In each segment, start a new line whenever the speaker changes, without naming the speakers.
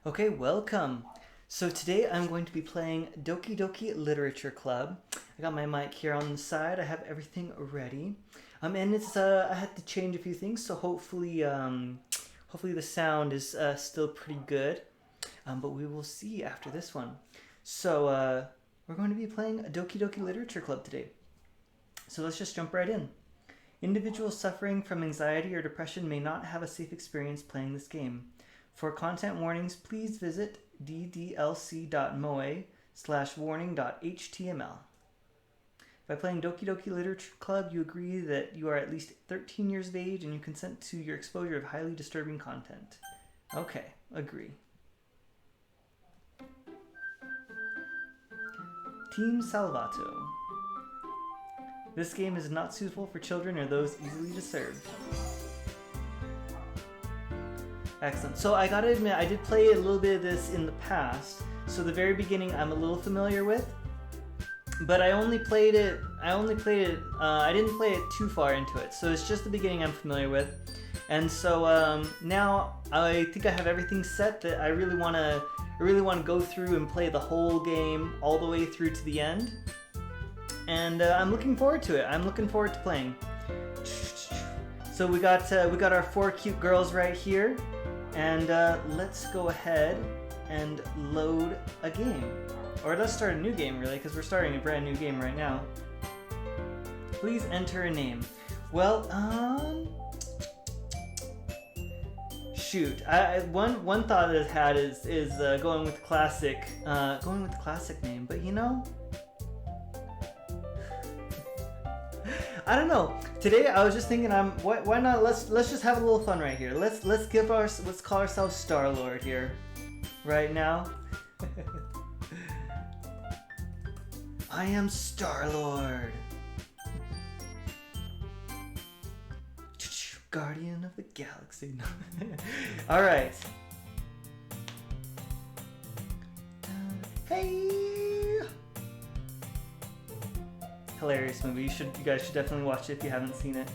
Okay, welcome. So today I'm going to be playing Doki Doki Literature Club. I got my mic here on the side. I have everything ready. And it's I had to change a few things, so hopefully the sound is still pretty good. But we will see after this one. So we're going to be playing Doki Doki Literature Club today. So let's just jump right in. Individuals suffering from anxiety or depression may not have a safe experience playing this game. For content warnings, please visit ddlc.moe/warning.html. By playing Doki Doki Literature Club, you agree that you are at least 13 years of age and you consent to your exposure of highly disturbing content. Okay, agree. Team Salvato. This game is not suitable for children or those easily disturbed. Excellent. So I gotta admit, I did play a little bit of this in the past. So the very beginning I'm a little familiar with, but I didn't play it too far into it. So it's just the beginning I'm familiar with. And so now I think I have everything set that I really want to go through and play the whole game all the way through to the end. And I'm looking forward to it. I'm looking forward to playing. So we got our 4 cute girls right here. And let's go ahead and load a game. Or let's start a new game, really, because we're starting a brand new game right now. Please enter a name. Well, shoot. One thought that I've had is going with classic name, but you know, I don't know. Today I was just thinking, why not? Let's just have a little fun right here. Let's call ourselves Star-Lord here, right now. I am Star-Lord, Guardian of the Galaxy. All right. Hey. Hilarious movie. You guys should definitely watch it if you haven't seen it.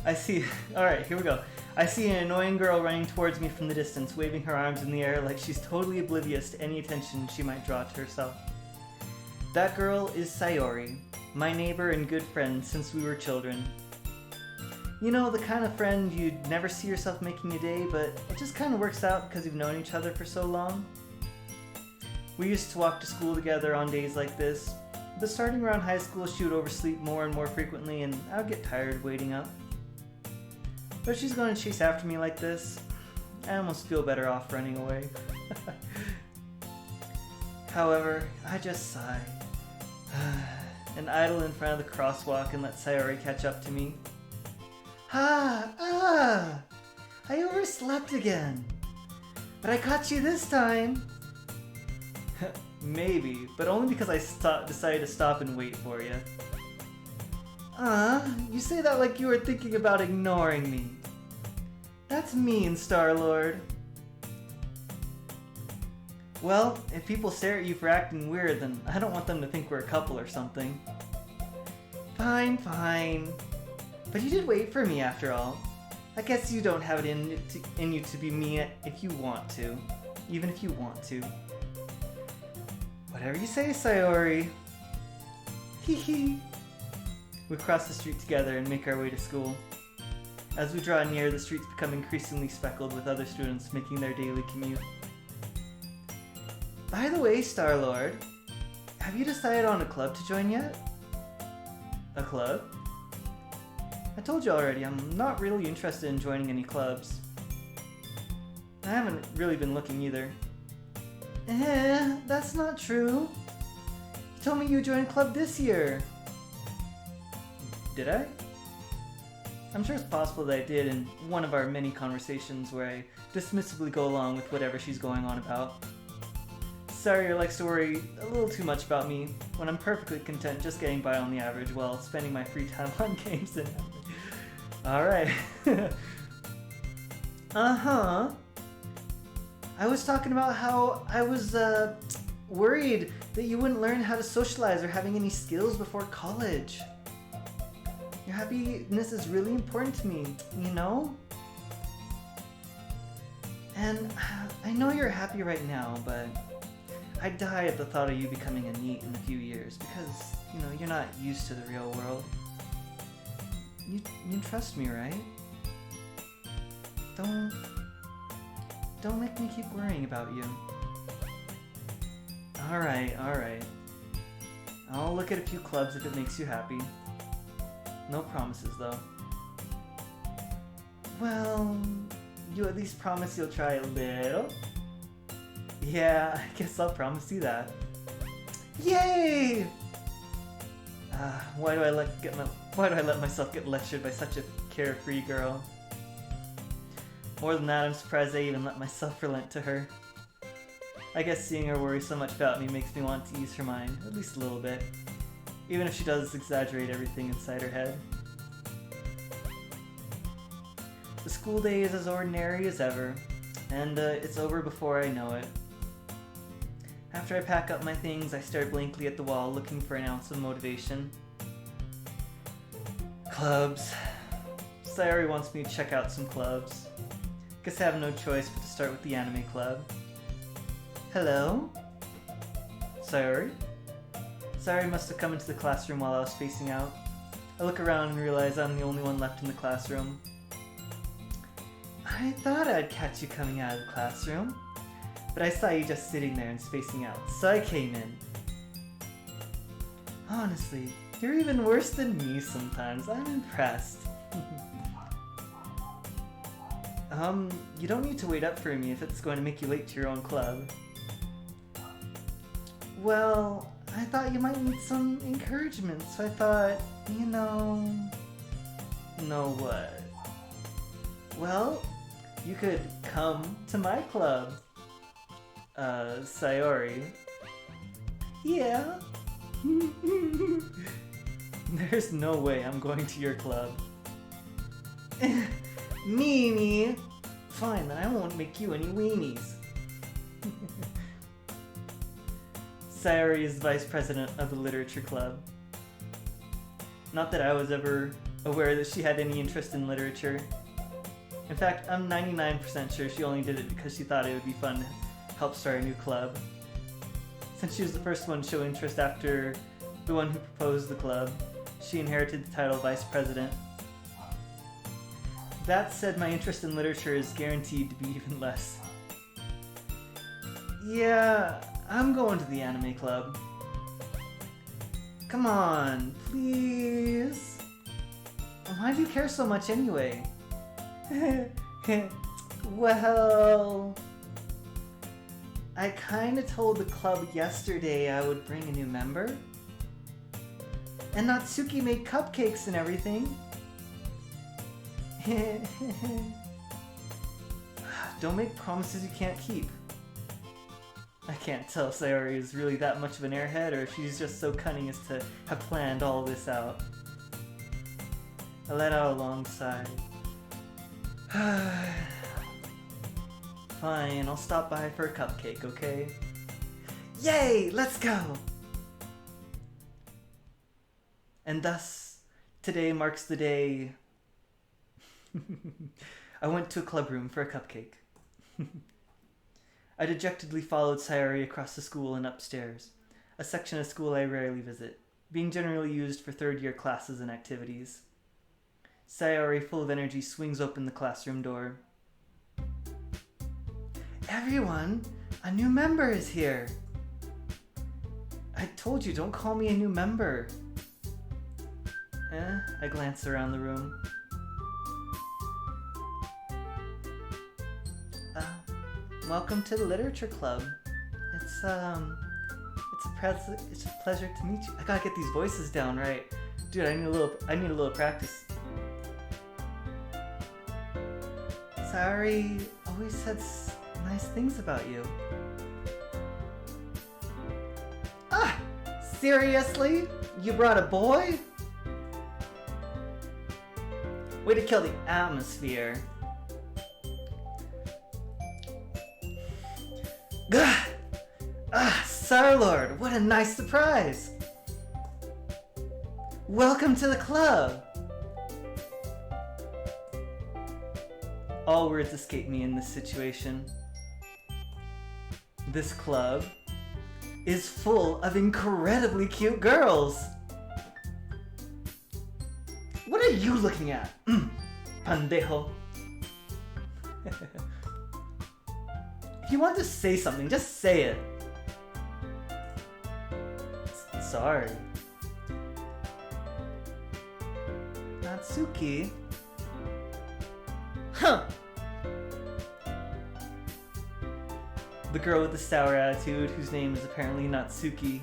I see. Alright, here we go. I see an annoying girl running towards me from the distance, waving her arms in the air like she's totally oblivious to any attention she might draw to herself. That girl is Sayori, my neighbor and good friend since we were children. You know, the kind of friend you'd never see yourself making a day, but it just kind of works out because you've known each other for so long. We used to walk to school together on days like this, but starting around high school she would oversleep more and more frequently and I would get tired waiting up. But she's going to chase after me like this, I almost feel better off running away. However, I just sigh and idle in front of the crosswalk and let Sayori catch up to me. I overslept again, but I caught you this time. Maybe, but only because I decided to stop and wait for you. You say that like you were thinking about ignoring me. That's mean, Star-Lord. Well, if people stare at you for acting weird, then I don't want them to think we're a couple or something. Fine. But you did wait for me after all. I guess you don't have it in you to be me if you want to. Even if you want to. Whatever you say, Sayori. Hee. We cross the street together and make our way to school. As we draw near, the streets become increasingly speckled with other students making their daily commute. By the way, Star-Lord, have you decided on a club to join yet? A club? I told you already, I'm not really interested in joining any clubs. I haven't really been looking either. That's not true. You told me you joined a club this year. Did I? I'm sure it's possible that I did in one of our many conversations where I dismissively go along with whatever she's going on about. Sayori likes to worry a little too much about me when I'm perfectly content just getting by on the average while spending my free time on games and Alright. I was talking about how I was worried that you wouldn't learn how to socialize or having any skills before college. Your happiness is really important to me, you know? And I know you're happy right now, but I'd die at the thought of you becoming a NEET in a few years because, you know, you're not used to the real world. You trust me, right? Don't make me keep worrying about you. Alright. I'll look at a few clubs if it makes you happy. No promises, though. Well, you at least promise you'll try a little? Yeah, I guess I'll promise you that. Yay! Why do I let myself get lectured by such a carefree girl? More than that, I'm surprised I even let myself relent to her. I guess seeing her worry so much about me makes me want to ease her mind, at least a little bit. Even if she does exaggerate everything inside her head. The school day is as ordinary as ever, and it's over before I know it. After I pack up my things, I stare blankly at the wall, looking for an ounce of motivation. Clubs. Sayori wants me to check out some clubs. Guess I have no choice but to start with the anime club. Hello? Sayori? Sayori must have come into the classroom while I was spacing out. I look around and realize I'm the only one left in the classroom. I thought I'd catch you coming out of the classroom, but I saw you just sitting there and spacing out, so I came in. Honestly, you're even worse than me sometimes. I'm impressed. You don't need to wait up for me if it's going to make you late to your own club. Well, I thought you might need some encouragement, so I thought, you know... Know what? Well, you could come to my club. Sayori. Yeah? There's no way I'm going to your club. Mimi! Fine, then I won't make you any weenies. Sayori is vice president of the literature club. Not that I was ever aware that she had any interest in literature. In fact, I'm 99% sure she only did it because she thought it would be fun to help start a new club. Since she was the first one to show interest after the one who proposed the club, she inherited the title vice president. That said, my interest in literature is guaranteed to be even less. Yeah, I'm going to the anime club. Come on, please. Why do you care so much anyway? Well, I kinda told the club yesterday I would bring a new member. And Natsuki made cupcakes and everything. Don't make promises you can't keep. I can't tell if Sayori is really that much of an airhead or if she's just so cunning as to have planned all this out. I let out a long sigh. Fine, I'll stop by for a cupcake, okay? Yay! Let's go! And thus, today marks the day I went to a club room for a cupcake. I dejectedly followed Sayori across the school and upstairs, a section of school I rarely visit, being generally used for third-year classes and activities. Sayori, full of energy, swings open the classroom door. Everyone, a new member is here! I told you, don't call me a new member. I glance around the room. Welcome to the literature club. It's a pleasure to meet you. I gotta get these voices down right. Dude, I need a little practice. Sayori always said nice things about you. Ah! Seriously? You brought a boy? Way to kill the atmosphere. Gah! Star-Lord, what a nice surprise! Welcome to the club! All words escape me in this situation. This club is full of incredibly cute girls. What are you looking at? Pandejo. If you want to say something, just say it. Sorry. Natsuki? Huh! The girl with the sour attitude, whose name is apparently Natsuki,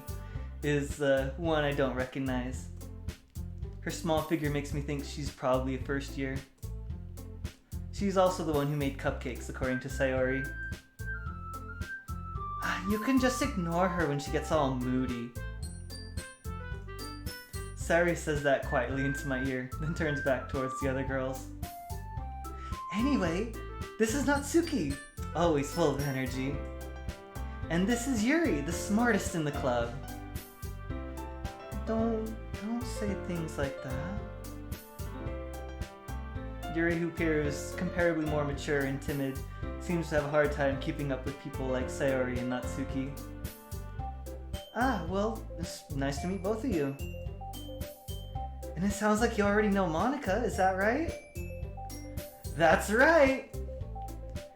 is the one I don't recognize. Her small figure makes me think she's probably a first year. She's also the one who made cupcakes, according to Sayori. You can just ignore her when she gets all moody. Sayori says that quietly into my ear, then turns back towards the other girls. Anyway, this is Natsuki, always full of energy. And this is Yuri, the smartest in the club. Don't say things like that. Yuri, who appears comparably more mature and timid, seems to have a hard time keeping up with people like Sayori and Natsuki. Well, it's nice to meet both of you. And it sounds like you already know Monica, is that right? That's right!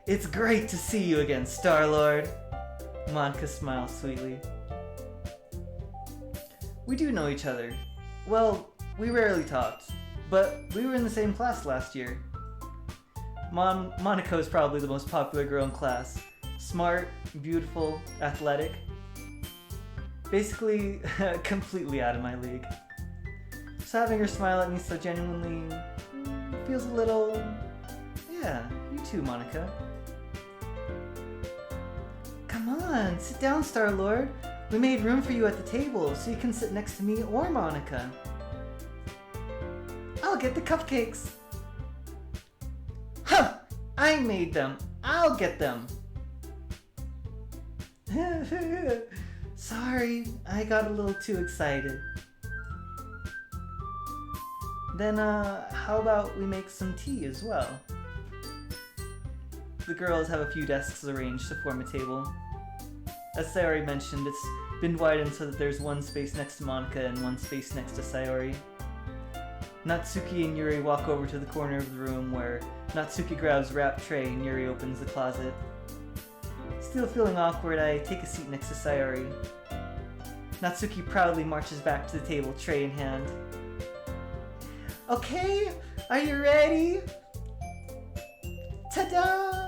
It's great to see you again, Star-Lord. Monica smiles sweetly. We do know each other. Well, we rarely talked, but we were in the same class last year. Monica is probably the most popular girl in class. Smart, beautiful, athletic. Basically, completely out of my league. So having her smile at me so genuinely feels a little... Yeah, you too, Monica. Come on, sit down, Star-Lord. We made room for you at the table, so you can sit next to me or Monica. I'll get the cupcakes. Huh! I made them. I'll get them. Sorry, I got a little too excited. Then, how about we make some tea as well? The girls have a few desks arranged to form a table. As Sayori mentioned, it's been widened so that there's one space next to Monica and one space next to Sayori. Natsuki and Yuri walk over to the corner of the room where Natsuki grabs a wrap tray and Yuri opens the closet. Still feeling awkward, I take a seat next to Sayori. Natsuki proudly marches back to the table, tray in hand. Okay, are you ready? Ta-da!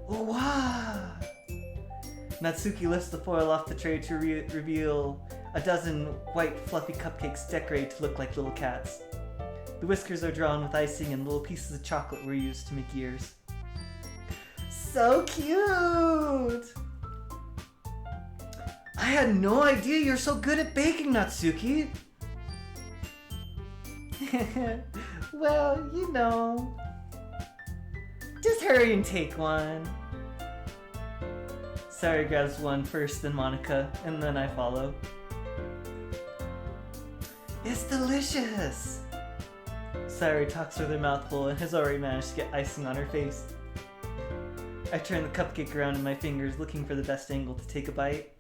Wow! Natsuki lifts the foil off the tray to reveal a dozen white fluffy cupcakes decorated to look like little cats. The whiskers are drawn with icing and little pieces of chocolate were used to make ears. So cute! I had no idea you're so good at baking, Natsuki! Well, you know. Just hurry and take one. Sayori grabs one first, then Monica, and then I follow. It's delicious! Sayori talks with her mouth full and has already managed to get icing on her face. I turn the cupcake around in my fingers, looking for the best angle to take a bite.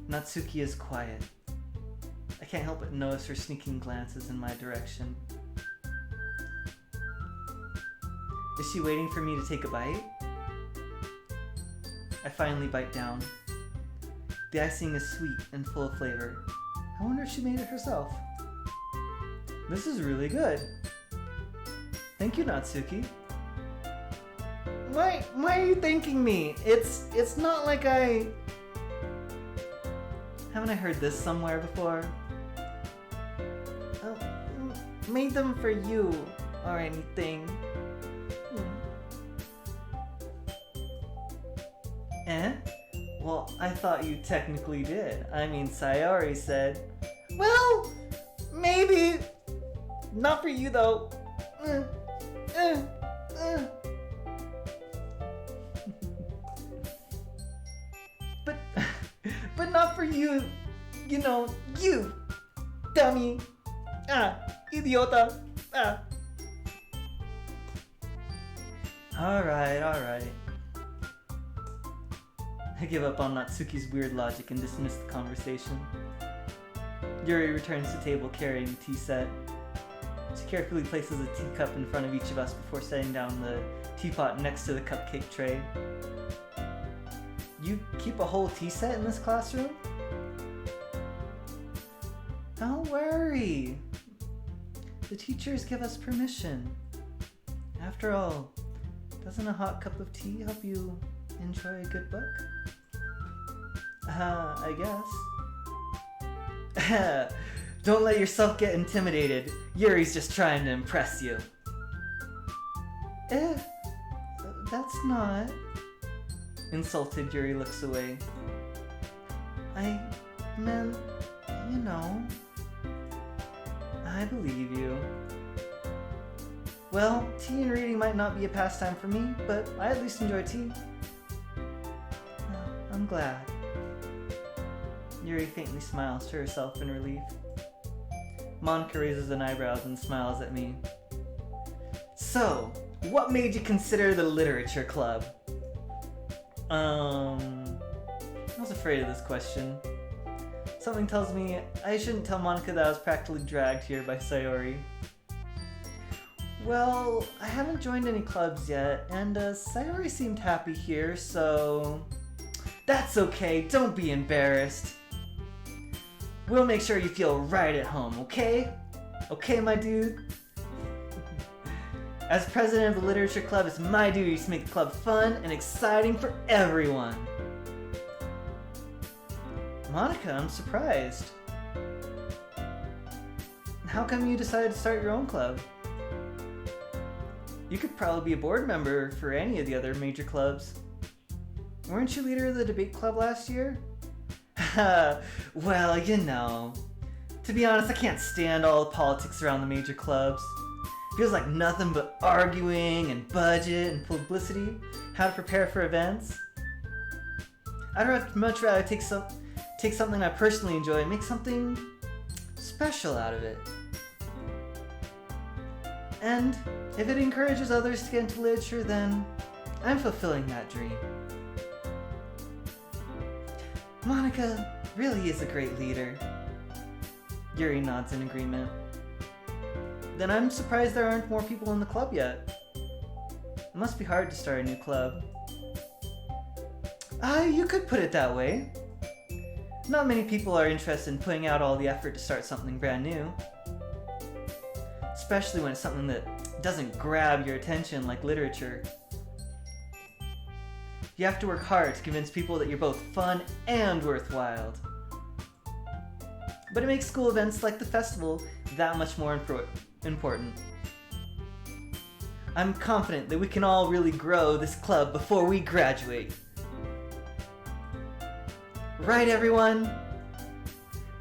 Natsuki is quiet. I can't help but notice her sneaking glances in my direction. Is she waiting for me to take a bite? I finally bite down. The icing is sweet and full of flavor. I wonder if she made it herself. This is really good. Thank you, Natsuki. Why are you thanking me? It's not like I... Haven't I heard this somewhere before? Oh, made them for you or anything. Eh? Well, I thought you technically did. I mean, Sayori said... Well, maybe. Not for you, though. But not for you. You know, you. Dummy. Idiota. Alright, alright. I give up on Natsuki's weird logic and dismiss the conversation. Yuri returns to table carrying a tea set. She carefully places a teacup in front of each of us before setting down the teapot next to the cupcake tray. You keep a whole tea set in this classroom? Don't worry. The teachers give us permission. After all, doesn't a hot cup of tea help you enjoy a good book? I guess. Don't let yourself get intimidated. Yuri's just trying to impress you. That's not... Insulted, Yuri looks away. I meant, you know... I believe you. Well, tea and reading might not be a pastime for me, but I at least enjoy tea. I'm glad. Yuri faintly smiles to herself in relief. Monika raises an eyebrow and smiles at me. So, what made you consider the literature club? I was afraid of this question. Something tells me I shouldn't tell Monika that I was practically dragged here by Sayori. Well, I haven't joined any clubs yet, and Sayori seemed happy here, so... That's okay, don't be embarrassed. We'll make sure you feel right at home, okay? Okay, my dude? As president of the literature club, it's my duty to make the club fun and exciting for everyone. Monika, I'm surprised. How come you decided to start your own club? You could probably be a board member for any of the other major clubs. Weren't you leader of the debate club last year? Well, you know. To be honest, I can't stand all the politics around the major clubs. Feels like nothing but arguing and budget and publicity, how to prepare for events. I'd much rather take something I personally enjoy and make something special out of it. And if it encourages others to get into literature, then I'm fulfilling that dream. Monika really is a great leader. Yuri nods in agreement. Then I'm surprised there aren't more people in the club yet. It must be hard to start a new club. You could put it that way. Not many people are interested in putting out all the effort to start something brand new. Especially when it's something that doesn't grab your attention like literature. You have to work hard to convince people that you're both fun and worthwhile. But it makes school events like the festival that much more important. I'm confident that we can all really grow this club before we graduate. Right, everyone?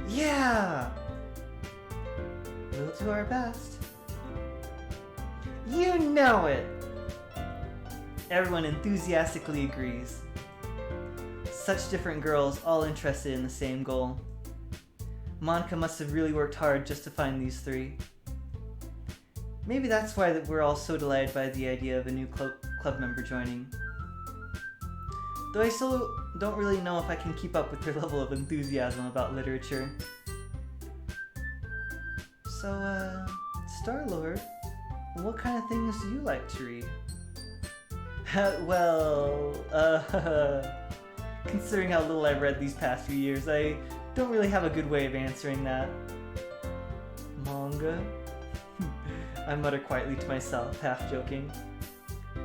Yeah! We'll do our best. You know it! Everyone enthusiastically agrees. Such different girls, all interested in the same goal. Monika must have really worked hard just to find these three. Maybe that's why we're all so delighted by the idea of a new club member joining. Though I still don't really know if I can keep up with their level of enthusiasm about literature. So, Star-Lord, what kind of things do you like to read? Well, considering how little I've read these past few years, I don't really have a good way of answering that. Manga? I mutter quietly to myself, half joking.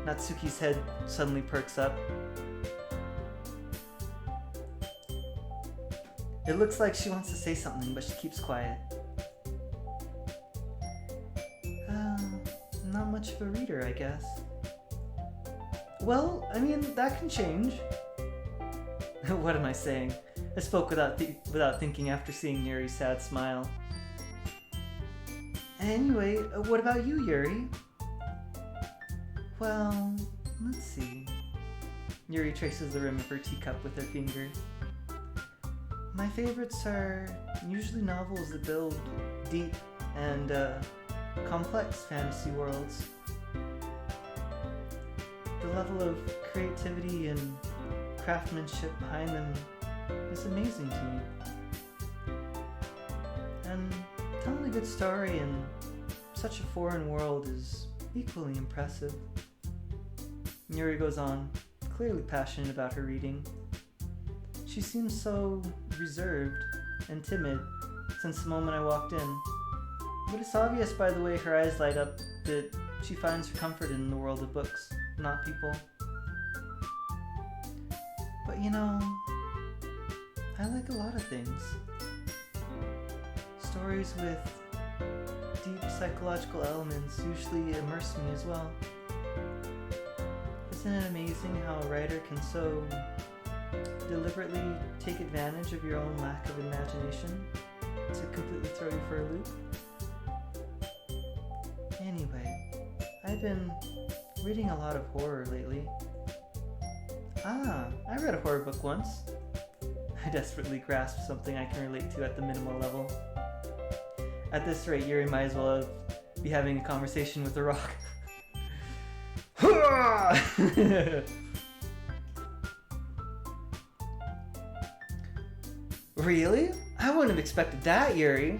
Natsuki's head suddenly perks up. It looks like she wants to say something, but she keeps quiet. Not much of a reader, I guess. Well, I mean, that can change. What am I saying? I spoke without thinking after seeing Yuri's sad smile. Anyway, what about you, Yuri? Well, let's see. Yuri traces the rim of her teacup with her finger. My favorites are usually novels that build deep and complex fantasy worlds. the level of creativity and craftsmanship behind them is amazing to me. And telling a good story in such a foreign world is equally impressive. Yuri goes on, clearly passionate about her reading. She seems so reserved and timid since the moment I walked in. But it's obvious by the way her eyes light up that she finds her comfort in the world of books, not people. But you know, I like a lot of things. Stories with deep psychological elements usually immerse me as well. Isn't it amazing how a writer can so deliberately take advantage of your own lack of imagination to completely throw you for a loop? Anyway, I've been reading a lot of horror lately. I read a horror book once. I desperately grasped something I can relate to at the minimal level. At this rate, Yuri might as well be having a conversation with a rock. Really? I wouldn't have expected that, Yuri.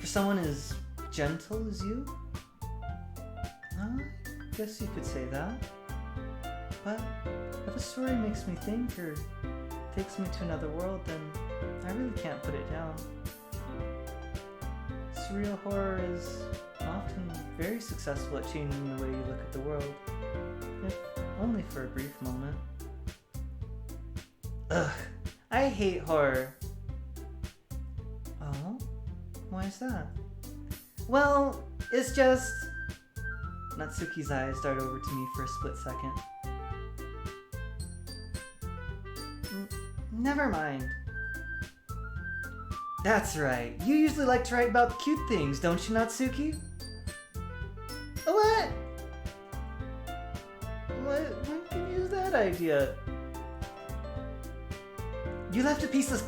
For someone as gentle as you? I guess you could say that. But if a story makes me think or takes me to another world, then I really can't put it down. Surreal horror is often very successful at changing the way you look at the world, if only for a brief moment. Ugh, I hate horror. Oh? Why is that? Well, it's just... Natsuki's eyes dart over to me for a split second. Never mind. That's right. You usually like to write about cute things, don't you, Natsuki? What? When can you use that idea? You left a piece of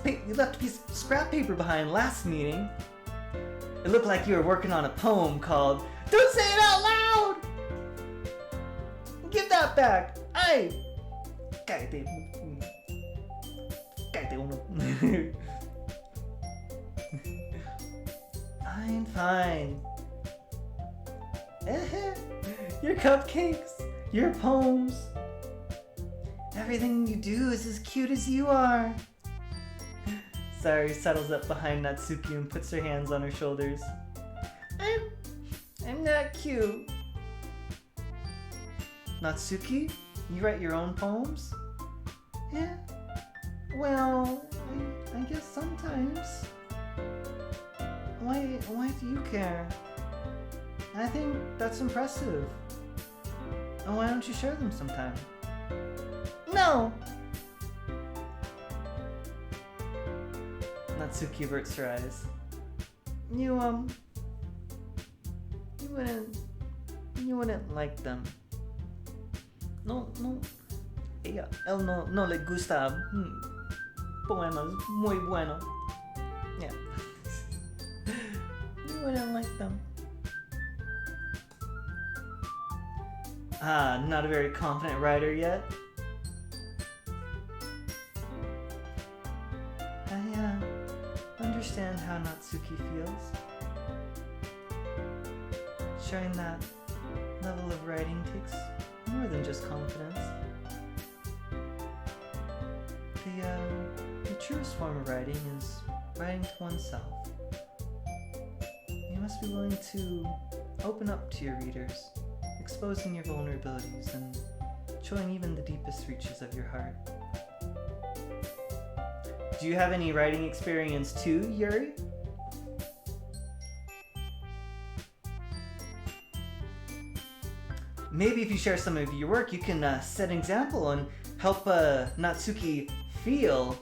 scrap paper behind last meeting. It looked like you were working on a poem called "Don't Say It Out Loud." Give that back. Cállate uno. Fine. Your cupcakes, your poems. Everything you do is as cute as you are. Sari settles up behind Natsuki and puts her hands on her shoulders. I'm not cute. Natsuki, you write your own poems? Yeah. Well, I guess sometimes. Why do you care? I think that's impressive. And why don't you share them sometime? No! Natsuki averts her eyes. You wouldn't like them. No. Él no le gusta poemas muy bueno. Yeah. You wouldn't like them. Not a very confident writer yet. I understand how Natsuki feels. Sharing that level of writing takes more than just confidence. The truest form of writing is writing to oneself. You must be willing to open up to your readers, exposing your vulnerabilities and showing even the deepest reaches of your heart. Do you have any writing experience too, Yuri? Maybe if you share some of your work, you can set an example and help Natsuki feel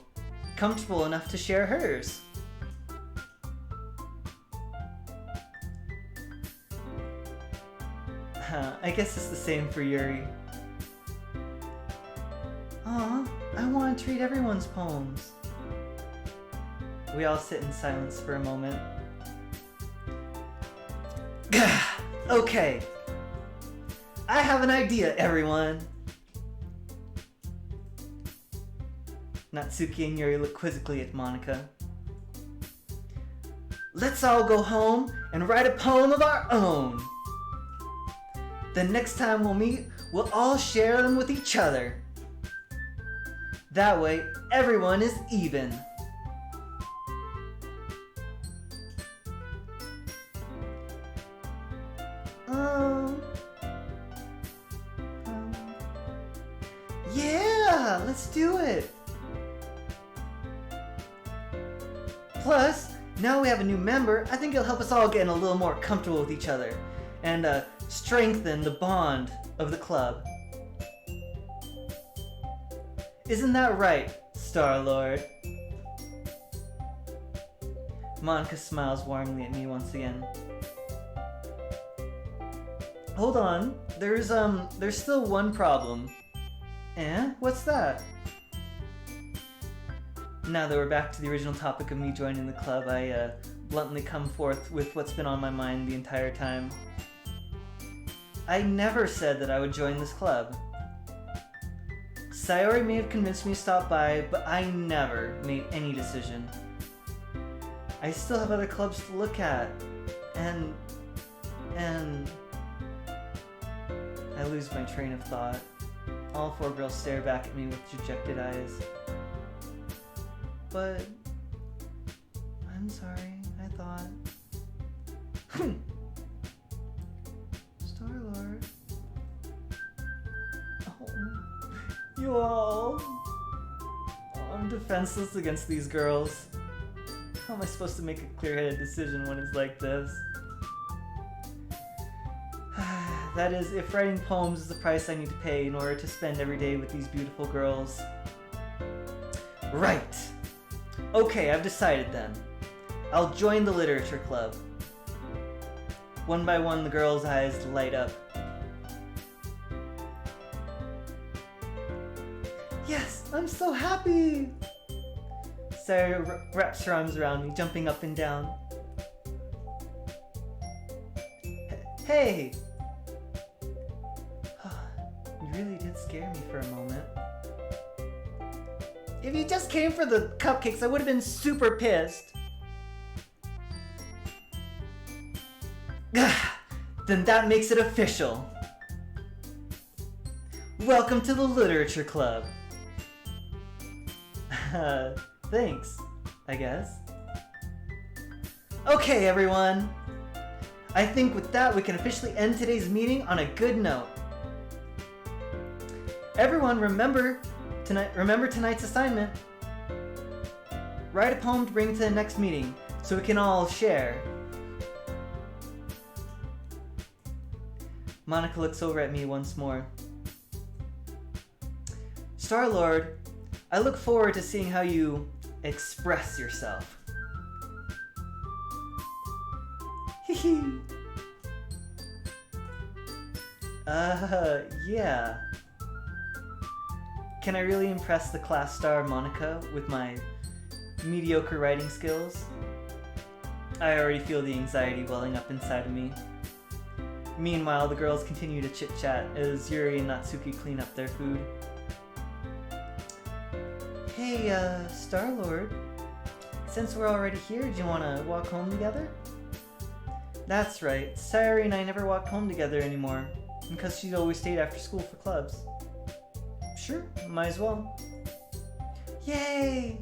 comfortable enough to share hers. I guess it's the same for Yuri. Aw, I wanted to read everyone's poems. We all sit in silence for a moment. Okay. I have an idea, everyone! Natsuki and Yuri look quizzically at Monika. Let's all go home and write a poem of our own! The next time we'll meet, we'll all share them with each other. That way, everyone is even. Yeah, let's do it. Plus, now we have a new member, I think it'll help us all get a little more comfortable with each other and strengthen the bond of the club. Isn't that right, Star-Lord? Monika smiles warmly at me once again. Hold on, there's still one problem. Eh? What's that? Now that we're back to the original topic of me joining the club, I bluntly come forth with what's been on my mind the entire time. I never said that I would join this club. Sayori may have convinced me to stop by, but I never made any decision. I still have other clubs to look at, and I lose my train of thought. All four girls stare back at me with dejected eyes. But I'm sorry, I thought. Star-Lord. Oh, you all. Oh, I'm defenseless against these girls. How am I supposed to make a clear-headed decision when it's like this? That is, if writing poems is the price I need to pay in order to spend every day with these beautiful girls. Right! Okay, I've decided then. I'll join the literature club. One by one, the girls' eyes light up. Yes, I'm so happy! Sarah wraps her arms around me, jumping up and down. Hey! You really did scare me for a moment. If you just came for the cupcakes, I would have been super pissed. Then that makes it official. Welcome to the Literature Club. Thanks, I guess. Okay, everyone. I think with that, we can officially end today's meeting on a good note. Everyone, remember tonight's assignment. Write a poem to bring to the next meeting, so we can all share. Monika looks over at me once more. Star-Lord, I look forward to seeing how you express yourself. Hee. Yeah. Can I really impress the class star Monika with my mediocre writing skills? I already feel the anxiety welling up inside of me. Meanwhile, the girls continue to chit-chat as Yuri and Natsuki clean up their food. Hey, Star-Lord, since we're already here, do you want to walk home together? That's right, Sayori and I never walked home together anymore, because she's always stayed after school for clubs. Sure, might as well. Yay!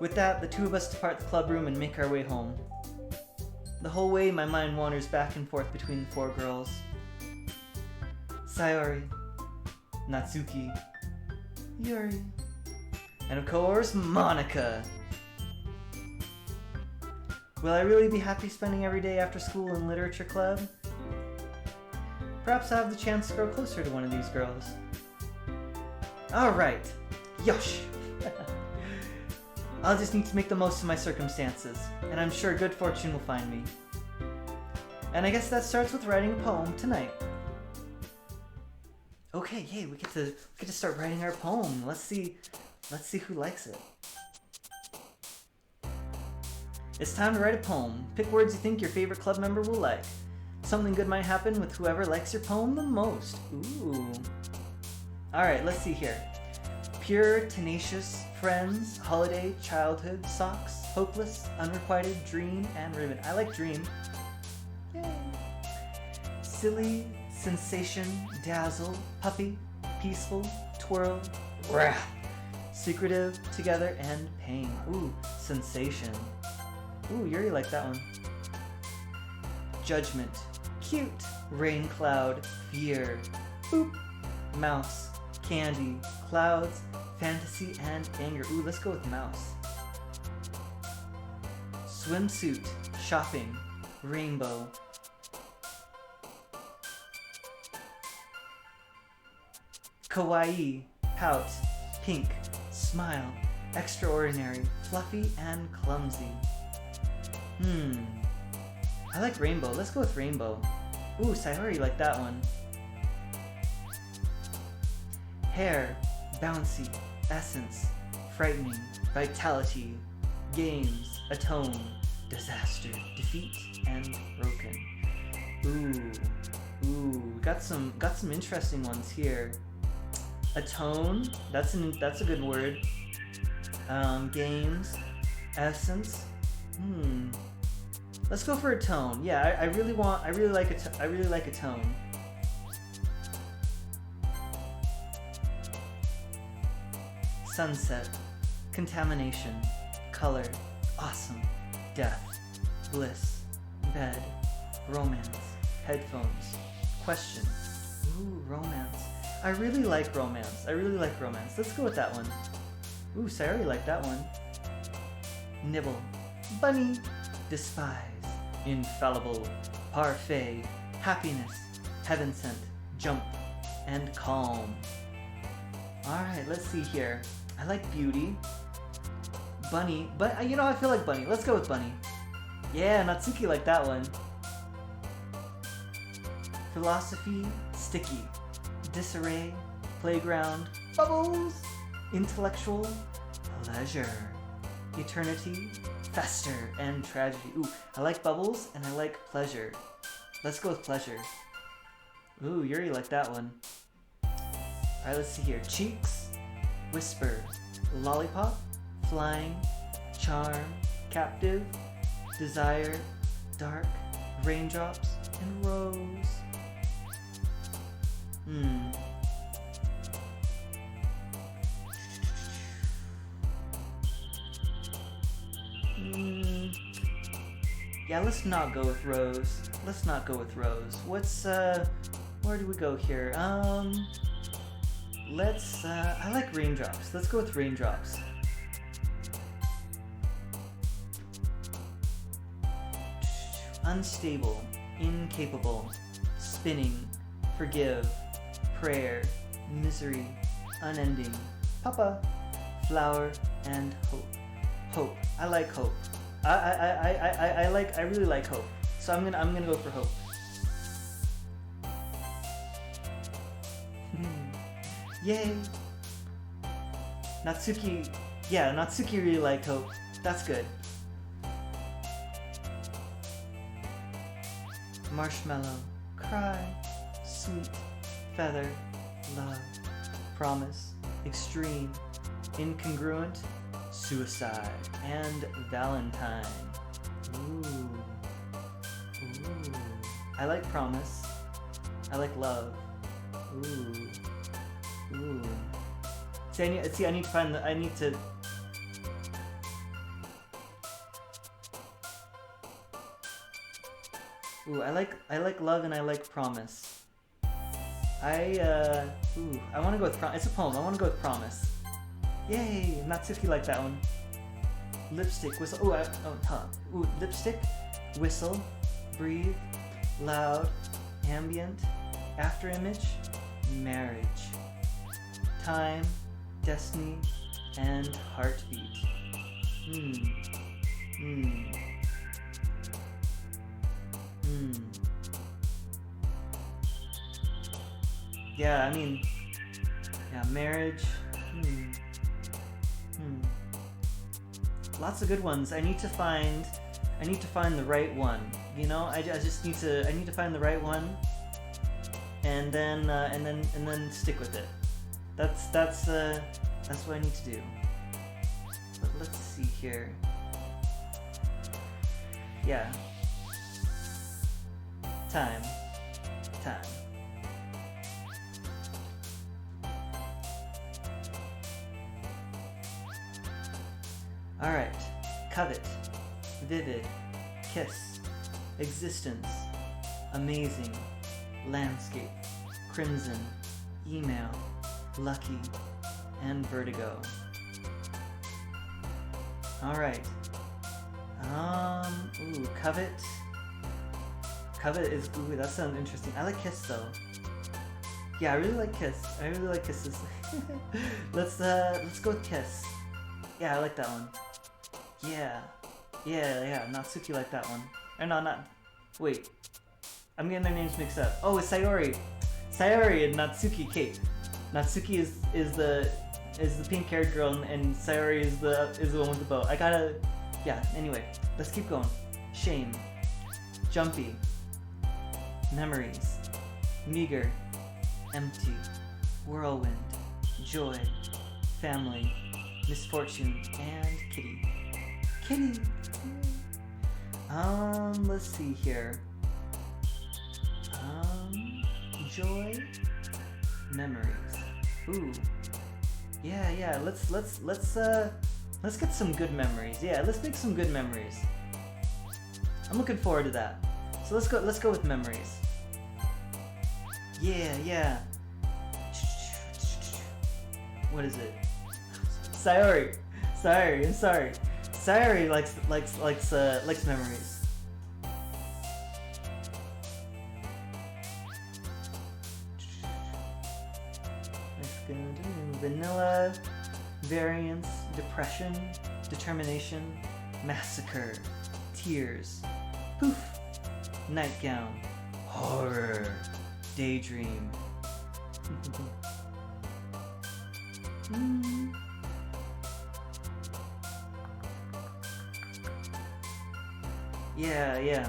With that, the two of us depart the club room and make our way home. The whole way, my mind wanders back and forth between the four girls. Sayori, Natsuki, Yuri, and of course, Monika. Will I really be happy spending every day after school in literature club? Perhaps I'll have the chance to grow closer to one of these girls. Alright, yosh! I'll just need to make the most of my circumstances, and I'm sure good fortune will find me. And I guess that starts with writing a poem tonight. Okay, yay, we get to start writing our poem. Let's see who likes it. It's time to write a poem. Pick words you think your favorite club member will like. Something good might happen with whoever likes your poem the most. Ooh. Alright, let's see here. Pure, tenacious, friends, holiday, childhood, socks, hopeless, unrequited, dream, and ribbon. I like dream. Yay. Silly, sensation, dazzle, puppy, peaceful, twirl, wrath, secretive, together, and pain. Ooh, sensation. Ooh, you already like that one. Judgment, cute, rain cloud, fear, boop, mouse, candy, clouds, fantasy, and anger. Ooh, let's go with mouse. Swimsuit, shopping, rainbow. Kawaii, pout, pink, smile, extraordinary, fluffy, and clumsy. I like rainbow. Let's go with rainbow. Ooh, Sayori like that one. Hair, bouncy, essence, frightening, vitality, games, atone, disaster, defeat, and broken. Ooh, got some interesting ones here. Atone, that's a good word. Games, essence. Let's go for a tone. Yeah, I really like a tone. Sunset, contamination, color, awesome, death, bliss, bed, romance, headphones, question. Ooh, romance. I really like romance. Let's go with that one. Ooh, Sayori liked that one. Nibble, bunny, despise, infallible, parfait, happiness, heaven sent, jump, and calm. Alright, let's see here. I like beauty. Bunny, but I feel like bunny. Let's go with bunny. Yeah, Natsuki liked that one. Philosophy, sticky, disarray, playground, bubbles, intellectual, pleasure, eternity, fester, and tragedy. Ooh, I like bubbles and I like pleasure. Let's go with pleasure. Ooh, Yuri liked that one. Alright, let's see here. Cheeks, whisper, lollipop, flying, charm, captive, desire, dark, raindrops, and rose. Yeah, let's not go with rose. What's, where do we go here? I like raindrops. Let's go with raindrops. Unstable, incapable, spinning, forgive, prayer, misery, unending, papa, flower, and hope. Hope. I like hope. I really like hope. So I'm gonna go for hope. Yay! Natsuki, yeah, Natsuki really liked hope. That's good. Marshmallow, cry, sweet, feather, love, promise, extreme, incongruent, suicide, and Valentine. Ooh. I like promise. I like love. Ooh. See, I need to Ooh, I like love and I like promise. I want to go with it's a poem. I want to go with promise. Yay! Natsuki liked that one. Lipstick, whistle. Ooh, lipstick, whistle, breathe, loud, ambient, afterimage, marriage, time, destiny, and heartbeat. Yeah, marriage. Lots of good ones. I need to find the right one. You know, I just need to find the right one, and then stick with it. That's what I need to do. But let's see here. Yeah. Time. Alright. Covet. Vivid. Kiss. Existence. Amazing. Landscape. Crimson. Email. Lucky. And vertigo. Alright. Ooh, covet. Covet is, ooh, that sounds interesting. I like kiss though. Yeah, I really like kiss. I really like kisses. Let's go with kiss. Yeah, I like that one. Yeah. Natsuki like that one. Or no, not. Wait. I'm getting their names mixed up. Oh, it's Sayori. Sayori and Natsuki Kate. Natsuki is the pink-haired girl, and Sayori is the one with the bow. I gotta. Yeah. Anyway, let's keep going. Shame. Jumpy. Memories. Meager. Empty. Whirlwind. Joy. Family. Misfortune. And kitty. Kitty. Let's see here. Joy. Memories. Ooh. Yeah. Let's get some good memories. Yeah, let's make some good memories. I'm looking forward to that. So let's go with memories. Yeah. What is it? Sayori. I'm sorry. Sayori likes memories. Let's go to vanilla, variance, depression, determination, massacre, tears, poof, nightgown, horror, daydream. Yeah.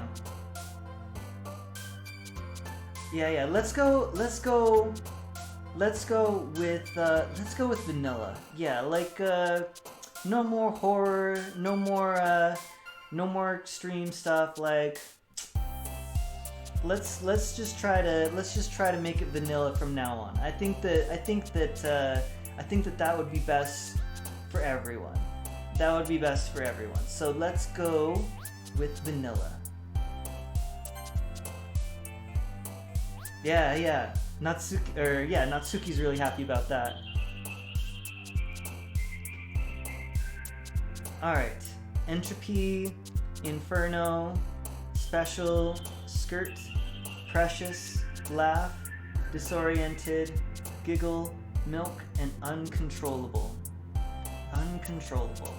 Let's go with vanilla. Yeah, like no more horror, no more extreme stuff. Like let's just try to make it vanilla from now on. I think that would be best for everyone. So let's go with vanilla. Yeah. Natsuki's really happy about that. Alright. Entropy, Inferno, Special, Skirt, Precious, Laugh, Disoriented, Giggle, Milk, and Uncontrollable. Uncontrollable.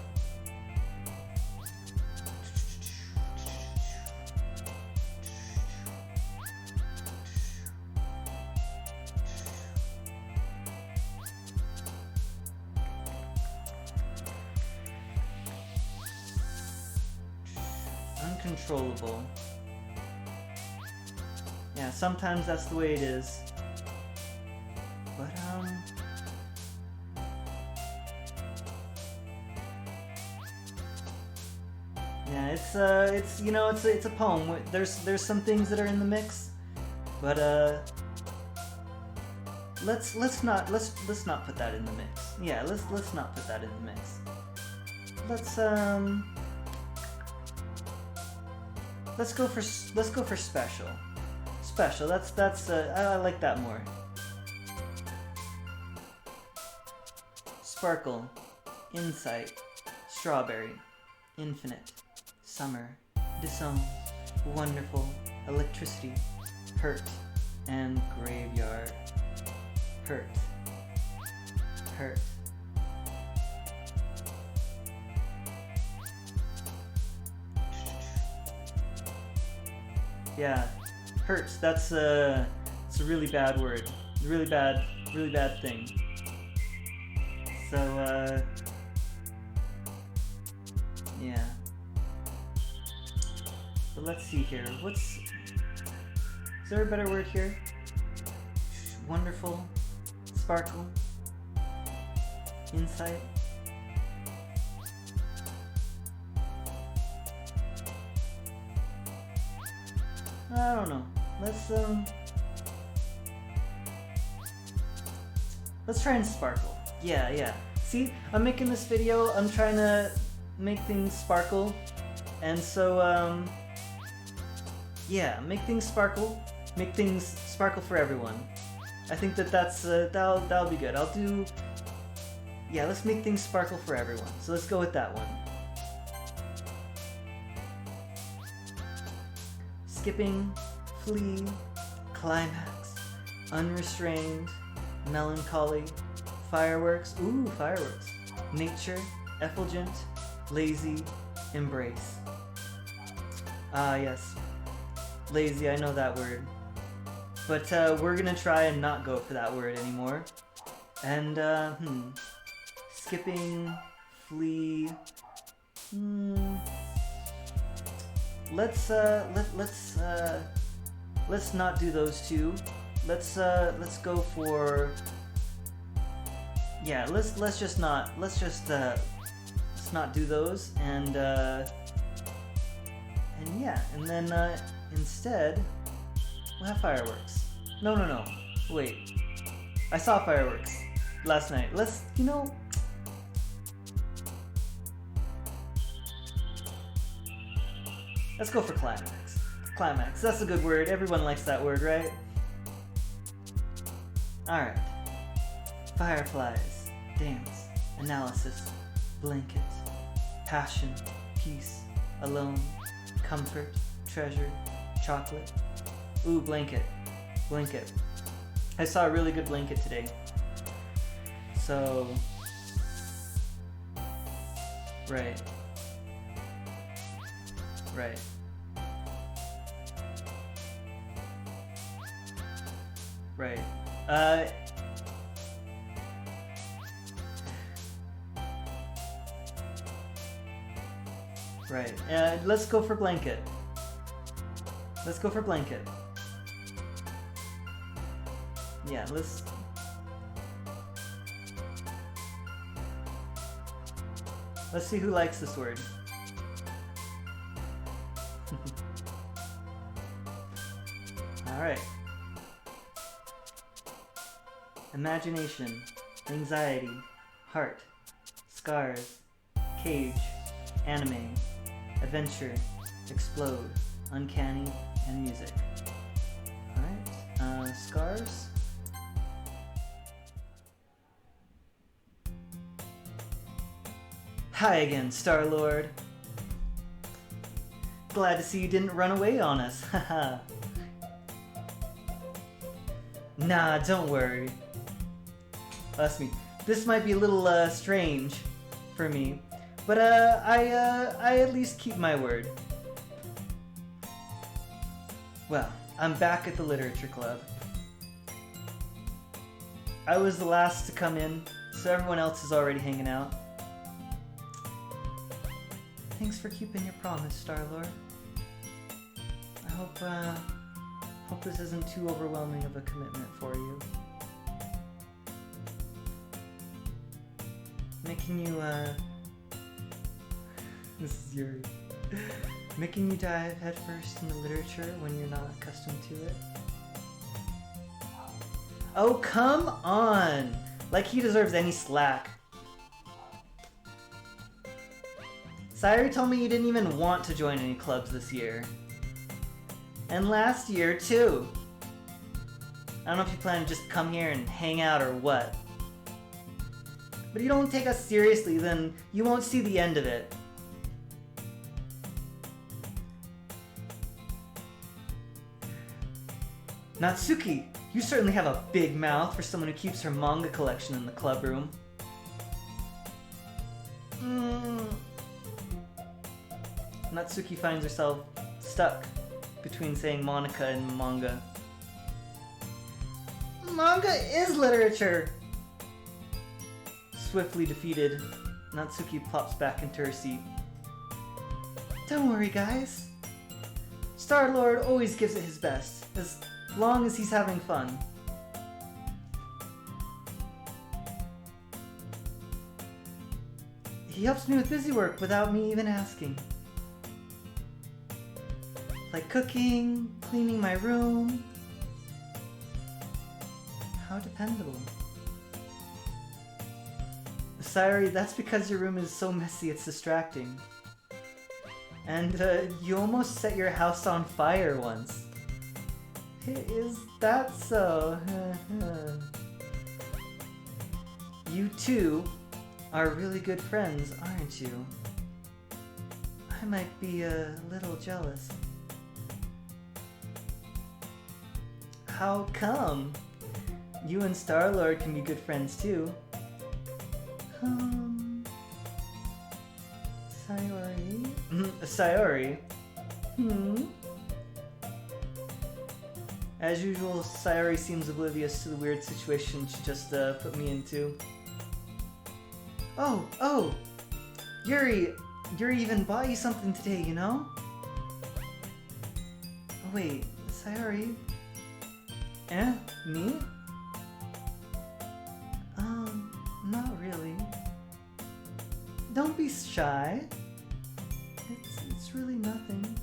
Uncontrollable. Yeah, sometimes that's the way it is. But yeah, it's a poem. There's some things that are in the mix, but let's not put that in the mix. Yeah, let's not put that in the mix. Let's go for special. Special. I like that more. Sparkle, insight, strawberry, infinite, summer, disown, wonderful, electricity, hurt, and graveyard. Hurt. Yeah, hurts. It's a really bad word. Really bad thing. So, yeah. So let's see here. Is there a better word here? Wonderful. Sparkle. Insight. I don't know. Let's try and sparkle. Yeah. See, I'm making this video, I'm trying to make things sparkle. And so, yeah, make things sparkle. Make things sparkle for everyone. I think that'll be good. Yeah, let's make things sparkle for everyone. So let's go with that one. Skipping, flee, climax, unrestrained, melancholy, fireworks, ooh, fireworks, nature, effulgent, lazy, embrace. Ah, yes, lazy, I know that word. But we're gonna try and not go for that word anymore. And, skipping, flee, let's not do those two. Let's go for, yeah, let's not do those, and yeah, and then instead we'll have fireworks. No, wait, I saw fireworks last night. Let's go for climax. Climax, that's a good word. Everyone likes that word, right? Alright. Fireflies, dance, analysis, blanket, passion, peace, alone, comfort, treasure, chocolate. Ooh, blanket. Blanket. I saw a really good blanket today. So, right. Right. Right. Right. Let's go for blanket. Let's go for blanket. Yeah, let's see who likes this word. Alright. Imagination, anxiety, heart, scars, cage, anime, adventure, explode, uncanny, and music. Alright, scars. Hi again, Star-Lord. Glad to see you didn't run away on us, haha. Nah, don't worry. Trust me, this might be a little strange for me, but I at least keep my word. Well, I'm back at the literature club. I was the last to come in, so everyone else is already hanging out. Thanks for keeping your promise, Star-Lord. I hope this isn't too overwhelming of a commitment for you. Making you, this is Yuri. Making you dive headfirst into literature when you're not accustomed to it. Oh, come on! Like he deserves any slack. Sayuri told me you didn't even want to join any clubs this year. And last year, too. I don't know if you plan to just come here and hang out or what. But if you don't take us seriously, then you won't see the end of it. Natsuki, you certainly have a big mouth for someone who keeps her manga collection in the club room. Natsuki finds herself stuck between saying Monica and manga. Manga is literature! Swiftly defeated, Natsuki plops back into her seat. Don't worry, guys. Star-Lord always gives it his best, as long as he's having fun. He helps me with busy work without me even asking. Like cooking, cleaning my room. How dependable. Sayori, that's because your room is so messy it's distracting. And you almost set your house on fire once. Is that so? You two are really good friends, aren't you? I might be a little jealous. How come? You and Star-Lord can be good friends too. Sayori? Sayori? As usual, Sayori seems oblivious to the weird situation she just put me into. Oh! Yuri even bought you something today, you know? Oh wait, Sayori? Me? Not really. Don't be shy. It's really nothing.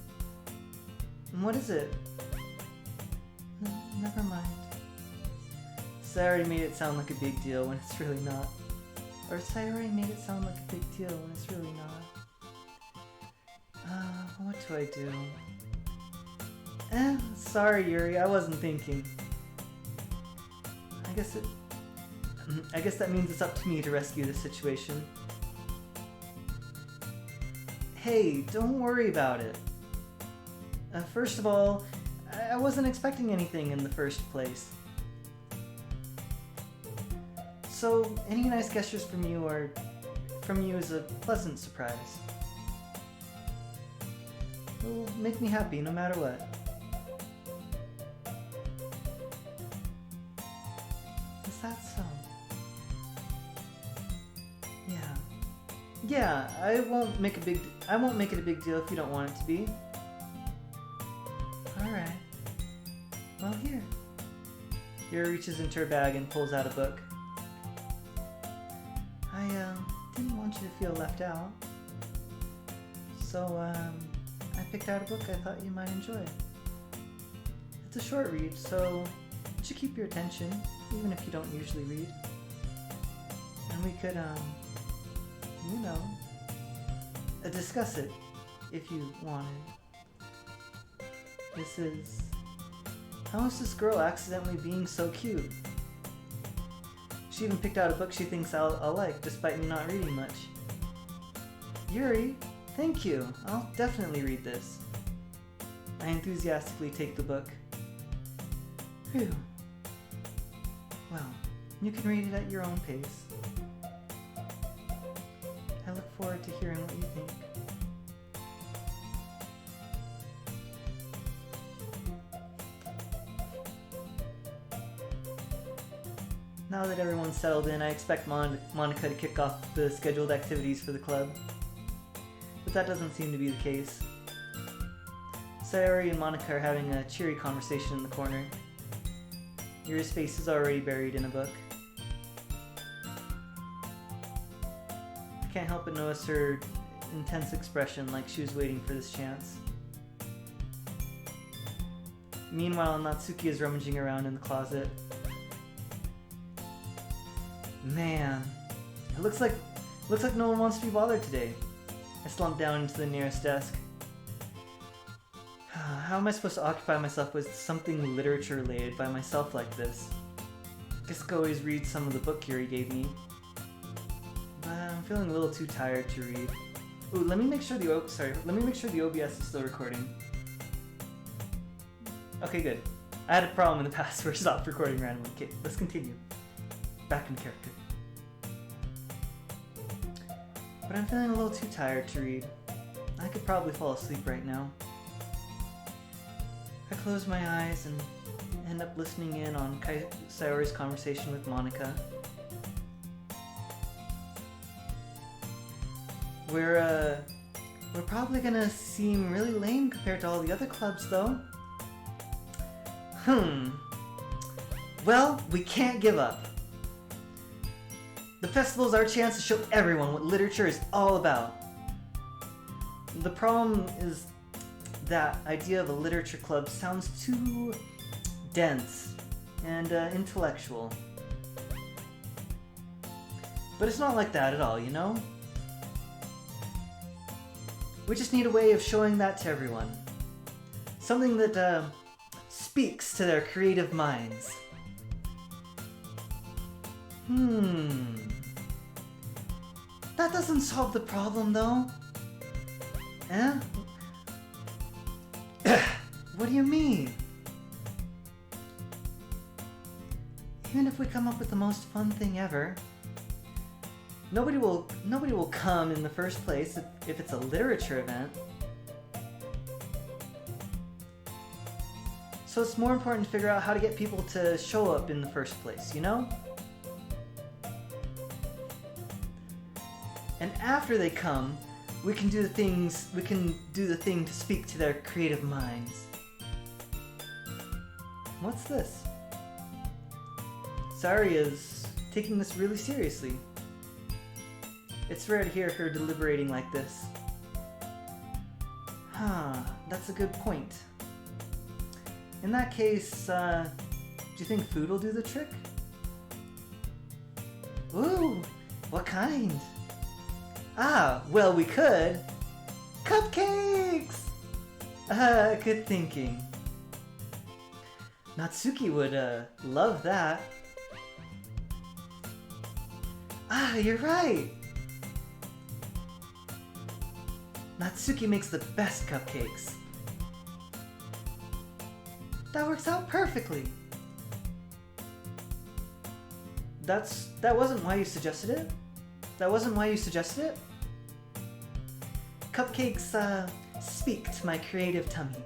What is it? Never mind. Sayori made it sound like a big deal when it's really not. Or Sayori made it sound like a big deal when it's really not. What do I do? Sorry Yuri, I wasn't thinking. I guess that means it's up to me to rescue the situation. Hey, don't worry about it. First of all, I wasn't expecting anything in the first place. So, any nice gestures from you is a pleasant surprise. It will make me happy no matter what. Is that so? Yeah, I won't make it a big deal if you don't want it to be. Alright. Well, here. Yuri reaches into her bag and pulls out a book. I didn't want you to feel left out. So, I picked out a book I thought you might enjoy. It's a short read, so it should keep your attention, even if you don't usually read. And we could, you know, discuss it if you wanted. This is... How is this girl accidentally being so cute? She even picked out a book she thinks I'll like, despite me not reading much. Yuri, thank you. I'll definitely read this. I enthusiastically take the book. Phew. Well, you can read it at your own pace. I look forward to hearing what you think. Now that everyone's settled in, I expect Monica to kick off the scheduled activities for the club. But that doesn't seem to be the case. Sayori and Monica are having a cheery conversation in the corner. Yuri's face is already buried in a book. I can't help but notice her intense expression, like she was waiting for this chance. Meanwhile, Natsuki is rummaging around in the closet. Man, it looks like no one wants to be bothered today. I slumped down into the nearest desk. How am I supposed to occupy myself with something literature related by myself like this? Guess I could always read some of the book Yuri gave me. But I'm feeling a little too tired to read. Ooh, let me make sure the OBS is still recording. Okay, good. I had a problem in the past where it stopped recording randomly. Okay, let's continue. Back in character. But I'm feeling a little too tired to read. I could probably fall asleep right now. I close my eyes and end up listening in on Sayori's conversation with Monica. We're We're probably gonna seem really lame compared to all the other clubs, though. Well, we can't give up. The festival's our chance to show everyone what literature is all about. The problem is that idea of a literature club sounds too dense and intellectual. But it's not like that at all, you know? We just need a way of showing that to everyone. Something that speaks to their creative minds. That doesn't solve the problem, though. Eh? What do you mean? Even if we come up with the most fun thing ever, nobody will come in the first place if it's a literature event. So it's more important to figure out how to get people to show up in the first place, you know? And after they come, we can do the thing to speak to their creative minds. What's this? Sayori is taking this really seriously. It's rare to hear her deliberating like this. That's a good point. In that case, do you think food will do the trick? Ooh, what kind? Well, we could. Cupcakes! Good thinking. Natsuki would, love that. You're right! Natsuki makes the best cupcakes. That works out perfectly. That wasn't why you suggested it? That wasn't why you suggested it? Cupcakes, speak to my creative tummy.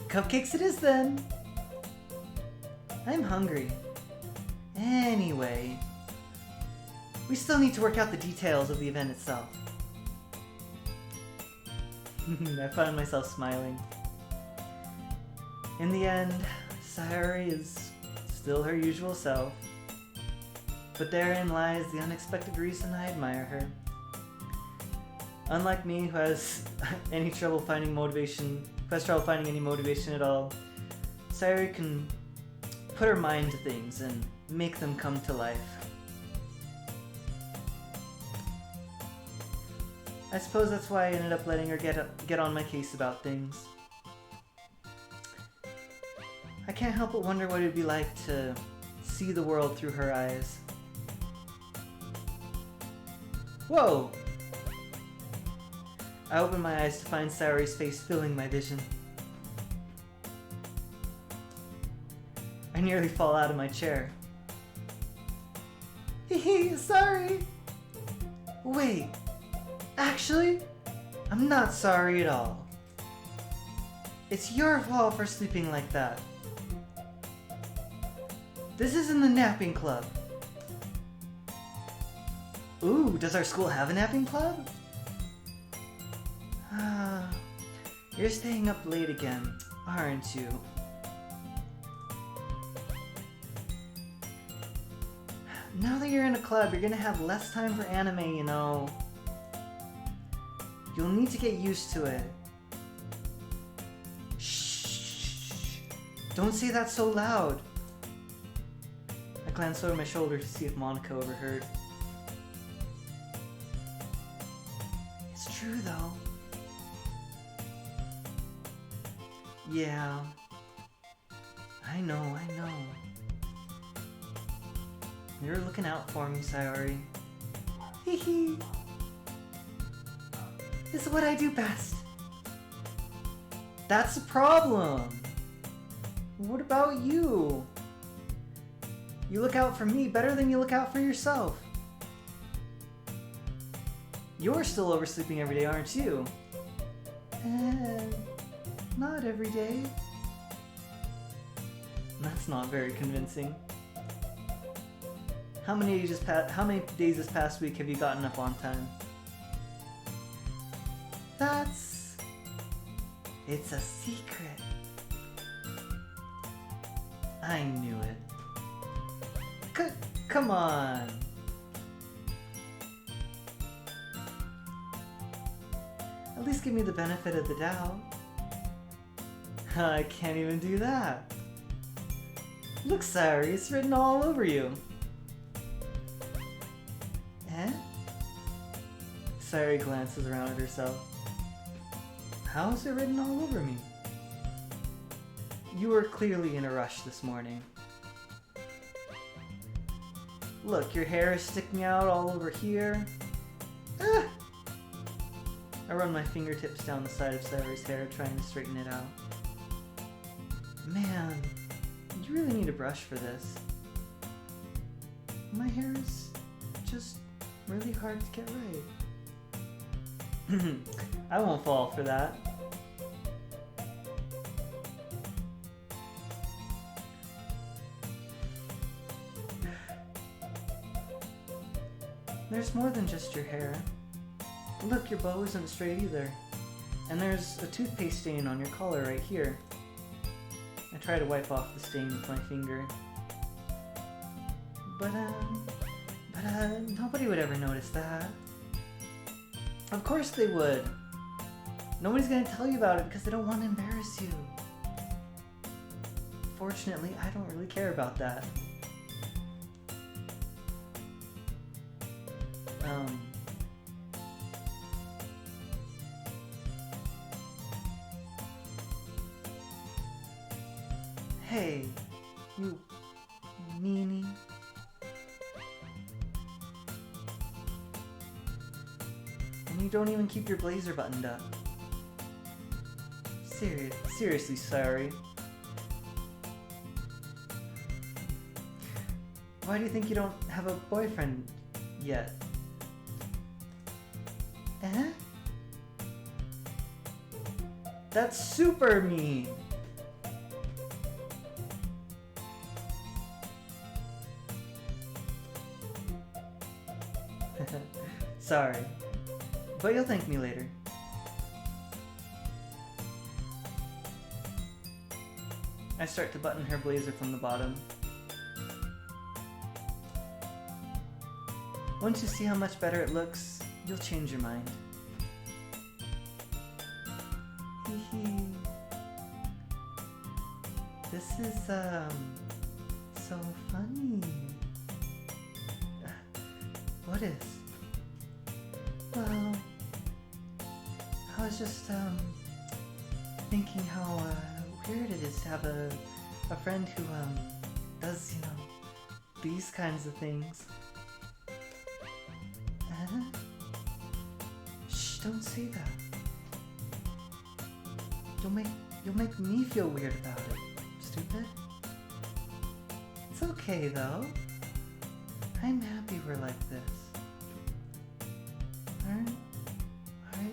Cupcakes it is then. I'm hungry. Anyway, we still need to work out the details of the event itself. I found myself smiling. In the end, Sayori is still her usual self. But therein lies the unexpected reason I admire her. Unlike me, who has any trouble finding motivation, any motivation at all, Sayori can put her mind to things and make them come to life. I suppose that's why I ended up letting her get on my case about things. I can't help but wonder what it'd be like to see the world through her eyes. Whoa! I open my eyes to find Sayori's face filling my vision. I nearly fall out of my chair. Hehe, sorry! Wait, actually, I'm not sorry at all. It's your fault for sleeping like that. This isn't the napping club. Ooh, does our school have a napping club? You're staying up late again, aren't you? Now that you're in a club, you're gonna have less time for anime, you know. You'll need to get used to it. Shh! Don't say that so loud. I glanced over my shoulder to see if Monica overheard. It's true, though. Yeah. I know. You're looking out for me, Sayori. Hehe. This is what I do best. That's the problem. What about you? You look out for me better than you look out for yourself. You're still oversleeping every day, aren't you? Not every day. That's not very convincing. How many days this past week have you gotten up on time? It's a secret. I knew it. Come on. At least give me the benefit of the doubt. I can't even do that. Look, Sayori, it's written all over you. Eh? Sayori glances around at herself. How is it written all over me? You were clearly in a rush this morning. Look, your hair is sticking out all over here. Ah! I run my fingertips down the side of Sayori's hair, trying to straighten it out. Man, you really need a brush for this. My hair is just really hard to get right. I won't fall for that. There's more than just your hair. Look, your bow isn't straight either. And there's a toothpaste stain on your collar right here. I try to wipe off the stain with my finger. But nobody would ever notice that. Of course they would. Nobody's gonna tell you about it because they don't want to embarrass you. Fortunately, I don't really care about that. Hey, you meanie. And you don't even keep your blazer buttoned up. Seriously, sorry. Why do you think you don't have a boyfriend yet? Eh? That's super mean! Sorry, but you'll thank me later. I start to button her blazer from the bottom. Once you see how much better it looks, you'll change your mind. Hee hee. This is, so funny. What is? Well, I was just, thinking how, weird it is to have a friend who, does, you know, these kinds of things. Shh, don't say that. You'll make me feel weird about it, stupid. It's okay, though. I'm happy we're like this. Aren't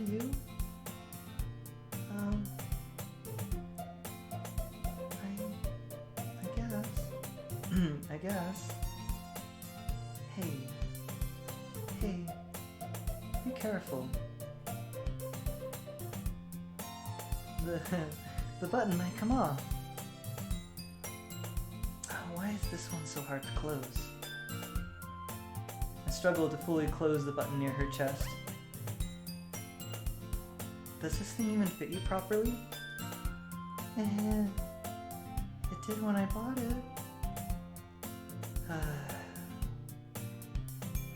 you? I guess. I guess. Hey, be careful. The button might come off. Why is this one so hard to close? I struggle to fully close the button near her chest. Does this thing even fit you properly? It did when I bought it.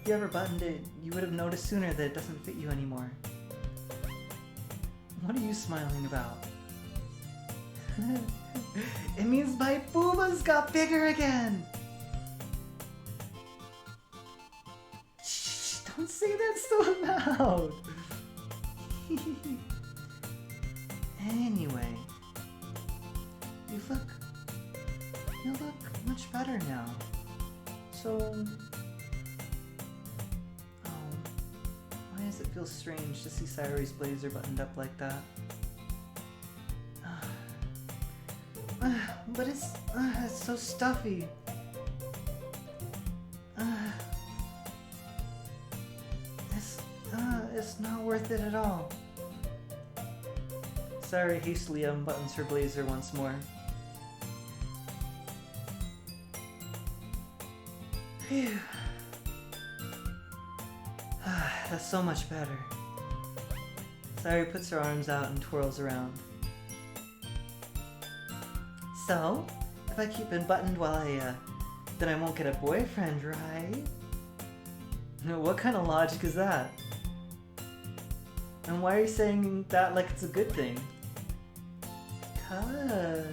If you ever buttoned it, you would have noticed sooner that it doesn't fit you anymore. What are you smiling about? It means my boobas got bigger again! Shh, don't say that so loud! Anyway, you look much better now. So, why does it feel strange to see Sayori's blazer buttoned up like that? But it's so stuffy. with it at all. Sayori hastily unbuttons her blazer once more. Phew. That's so much better. Sayori puts her arms out and twirls around. So, if I keep it buttoned while then I won't get a boyfriend, right? What kind of logic is that? And why are you saying that like it's a good thing? Because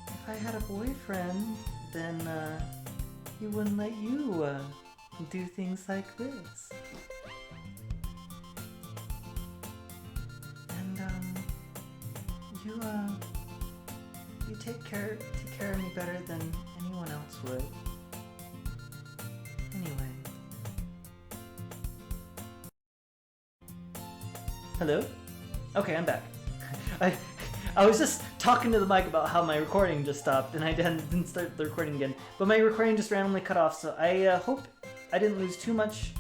if I had a boyfriend, then he wouldn't let you do things like this. And you take care of me better than anyone else would. Anyway. Hello? Okay, I'm back. I was just talking to the mic about how my recording just stopped, and I didn't start the recording again. But my recording just randomly cut off, so I hope I didn't lose too much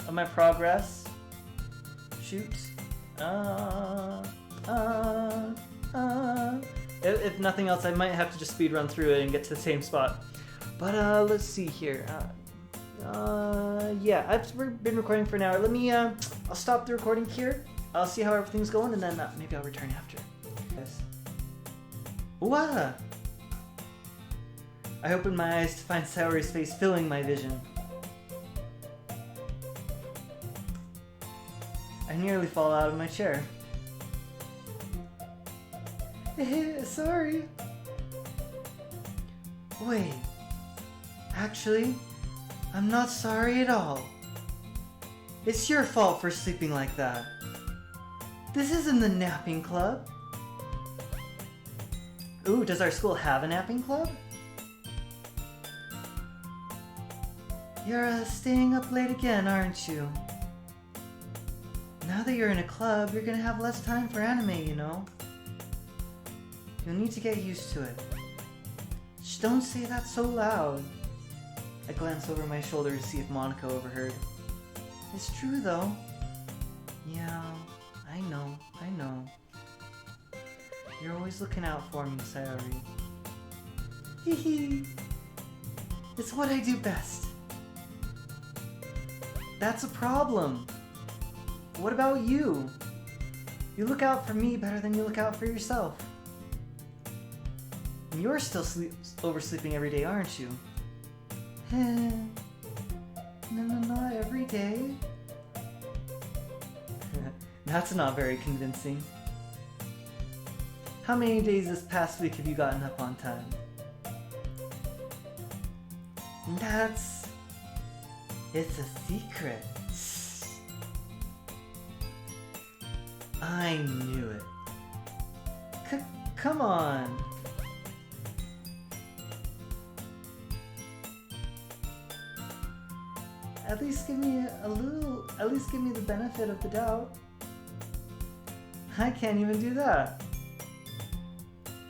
of my progress. Shoot. If nothing else, I might have to just speed run through it and get to the same spot. But let's see here. Yeah, I've been recording for an hour. Let me, I'll stop the recording here. I'll see how everything's going, and then maybe I'll return after. Yes. Wow! I opened my eyes to find Sayori's face filling my vision. I nearly fall out of my chair. Sorry. Wait. Actually, I'm not sorry at all. It's your fault for sleeping like that. This isn't the napping club. Ooh, does our school have a napping club? You're staying up late again, aren't you? Now that you're in a club, you're gonna have less time for anime, you know? You'll need to get used to it. Shh, don't say that so loud. I glance over my shoulder to see if Monica overheard. It's true, though. Yeah, I know. You're always looking out for me, Sayori. Hee hee. It's what I do best. That's a problem. What about you? You look out for me better than you look out for yourself. And you're still oversleeping every day, aren't you? No, not every day. That's not very convincing. How many days this past week have you gotten up on time? It's a secret. I knew it. Come on. At least give me the benefit of the doubt. I can't even do that.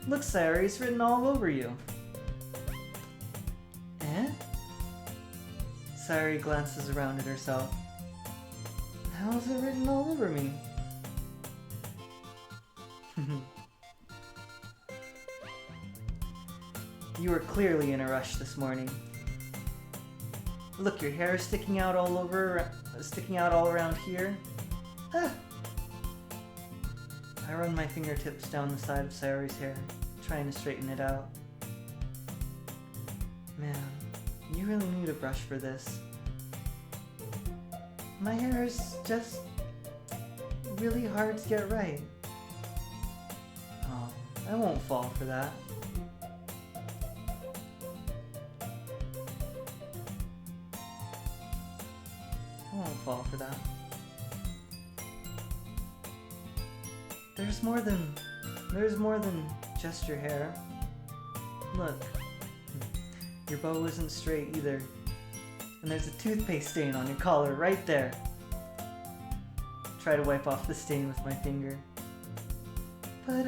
Look, Sayori, it's written all over you. Eh? Sayori glances around at herself. How is it written all over me? You were clearly in a rush this morning. Look, your hair is sticking out all around here. Ah. I run my fingertips down the side of Sayori's hair, trying to straighten it out. Man, you really need a brush for this. My hair is just really hard to get right. Oh, I won't fall for that. I won't fall for that. There's more than just your hair. Look, your bow isn't straight either. And there's a toothpaste stain on your collar right there. Try to wipe off the stain with my finger. But,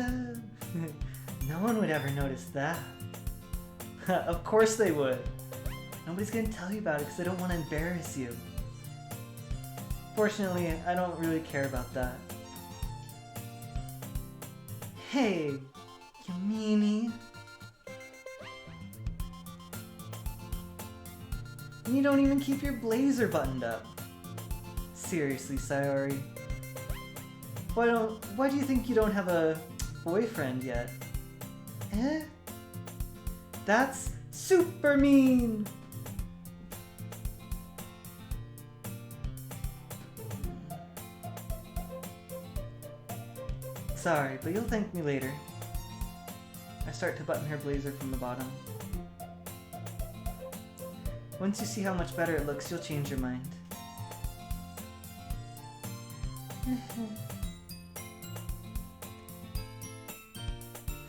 no one would ever notice that. Of course they would. Nobody's gonna tell you about it because they don't want to embarrass you. Unfortunately, I don't really care about that. Hey, you meanie. And you don't even keep your blazer buttoned up. Seriously, Sayori. Why do you think you don't have a boyfriend yet? Eh? That's super mean! Sorry, but you'll thank me later. I start to button her blazer from the bottom. Once you see how much better it looks, you'll change your mind.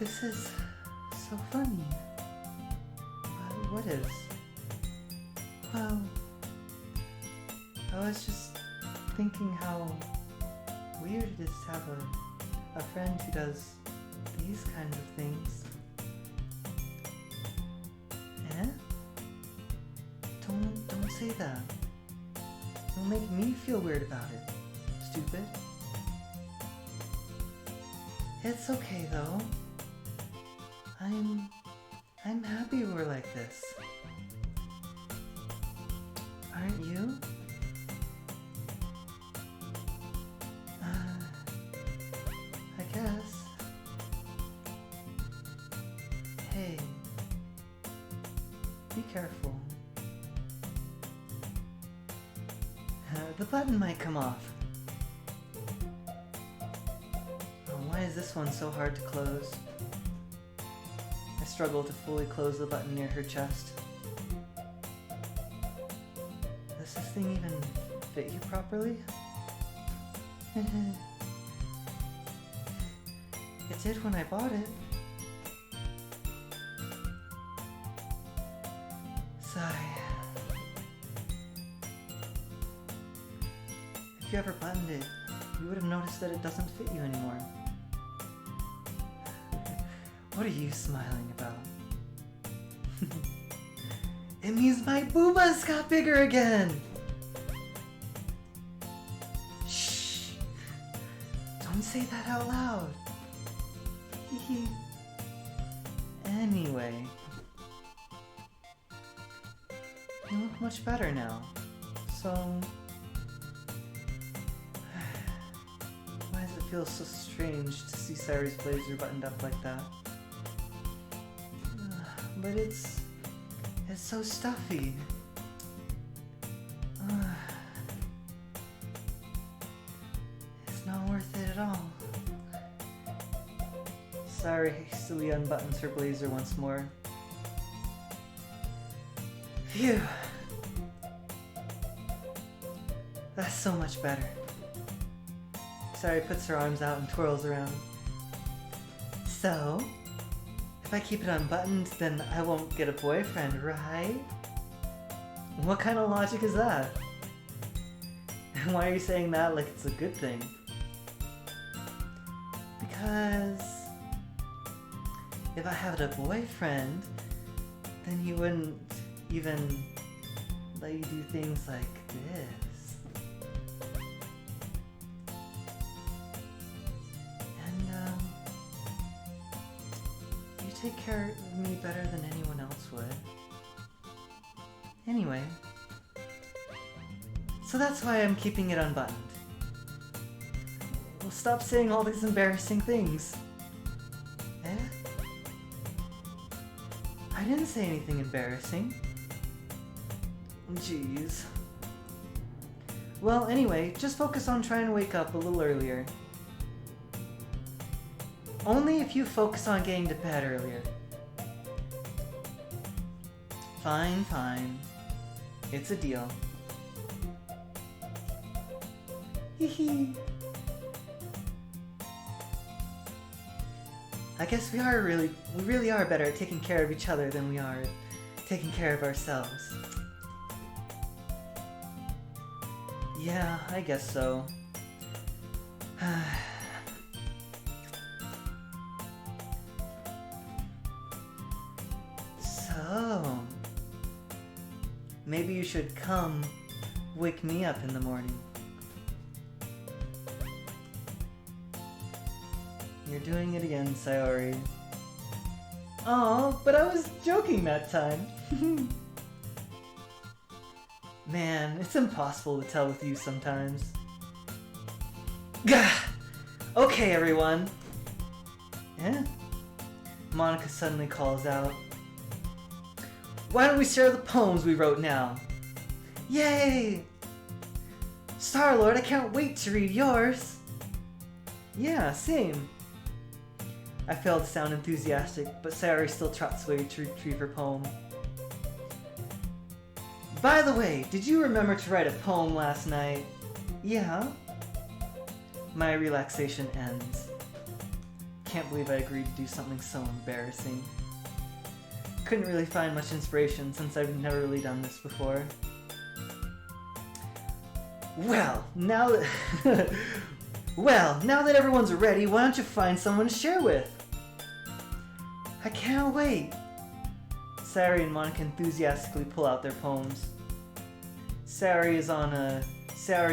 This is so funny. What is? Well, I was just thinking how weird it is to have a friend who does these kinds of things. Eh? Don't say that. It'll make me feel weird about it. Stupid. It's okay though. I'm happy we're like this. Aren't you? I guess. Hey. Be careful. The button might come off. Oh, why is this one so hard to close? I struggle to fully close the button near her chest. Does this thing even fit you properly? It did when I bought it. Sigh. If you ever buttoned it, you would have noticed that it doesn't fit you anymore. What are you smiling about? It means my boobas got bigger again! Shh! Don't say that out loud. Anyway. You look much better now. So... why does it feel so strange to see Sayori's blazer buttoned up like that? But it's so stuffy. It's not worth it at all. Sayori hastily unbuttons her blazer once more. Phew. That's so much better. Sayori puts her arms out and twirls around. So? If I keep it unbuttoned, then I won't get a boyfriend, right? What kind of logic is that? And why are you saying that like it's a good thing? Because if I had a boyfriend, then he wouldn't even let you do things like this. Take care of me better than anyone else would. Anyway, so that's why I'm keeping it unbuttoned. Well, stop saying all these embarrassing things. Eh? I didn't say anything embarrassing. Jeez. Well, anyway, just focus on trying to wake up a little earlier. Only if you focus on getting to bed earlier. Fine, fine. It's a deal. Hee. I guess we really are better at taking care of each other than we are at taking care of ourselves. Yeah, I guess so. So, maybe you should come wake me up in the morning. You're doing it again, Sayori. Aw, but I was joking that time. Man, it's impossible to tell with you sometimes. Gah! Okay, everyone. Eh? Monica suddenly calls out. Why don't we share the poems we wrote now? Yay! Star-Lord, I can't wait to read yours. Yeah, same. I failed to sound enthusiastic, but Sayori still trots away to retrieve her poem. By the way, did you remember to write a poem last night? Yeah. My relaxation ends. Can't believe I agreed to do something so embarrassing. Couldn't really find much inspiration since I've never really done this before. Well, now that now that everyone's ready, why don't you find someone to share with? I can't wait. Sayori and Monica enthusiastically pull out their poems. Sayori's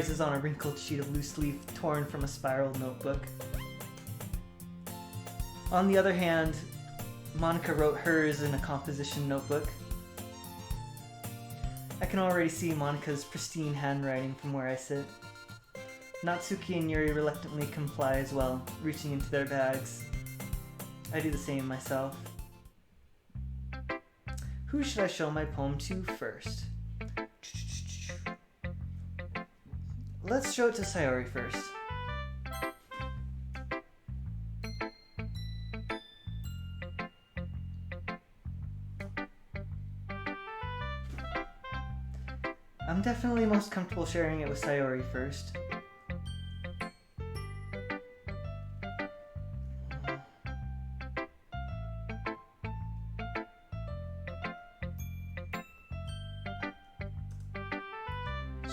is on a wrinkled sheet of loose leaf torn from a spiral notebook. On the other hand, Monica wrote hers in a composition notebook. I can already see Monica's pristine handwriting from where I sit. Natsuki and Yuri reluctantly comply as well, reaching into their bags. I do the same myself. Who should I show my poem to first? Let's show it to Sayori first. I'm definitely most comfortable sharing it with Sayori first.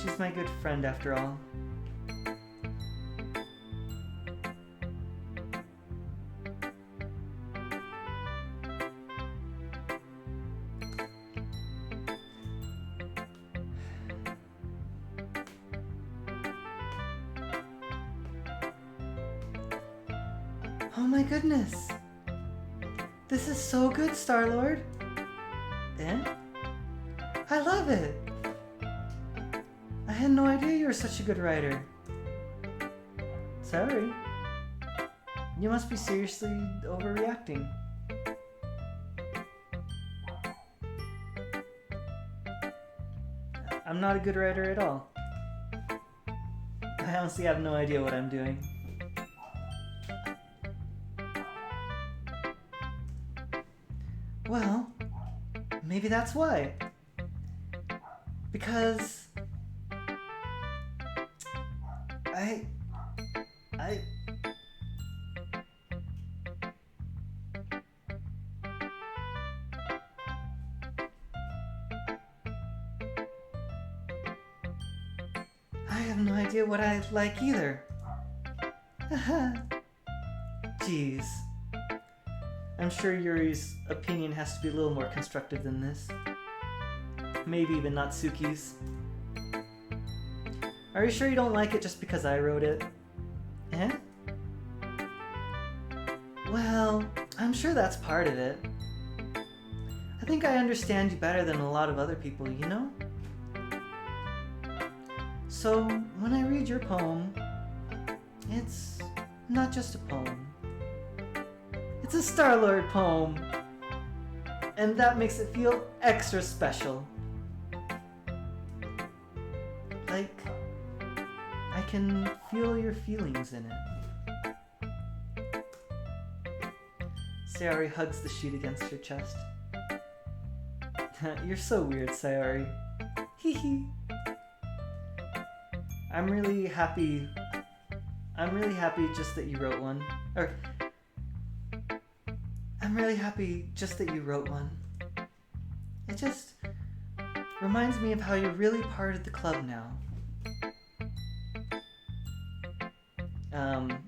She's my good friend after all. Oh my goodness! This is so good, Star-Lord! Eh? I love it! I had no idea you were such a good writer. Sorry. You must be seriously overreacting. I'm not a good writer at all. I honestly have no idea what I'm doing. Well, maybe that's why. Because I have no idea what I like either. Jeez. I'm sure Yuri's opinion has to be a little more constructive than this. Maybe even Natsuki's. Are you sure you don't like it just because I wrote it? Eh? Well, I'm sure that's part of it. I think I understand you better than a lot of other people, you know? So, when I read your poem, it's not just a poem. It's a Star-Lord poem. And that makes it feel extra special. Like, I can feel your feelings in it. Sayori hugs the sheet against her chest. You're so weird, Sayori. Hee hee. I'm really happy just that you wrote one. I'm really happy just that you wrote one. It just reminds me of how you're really part of the club now.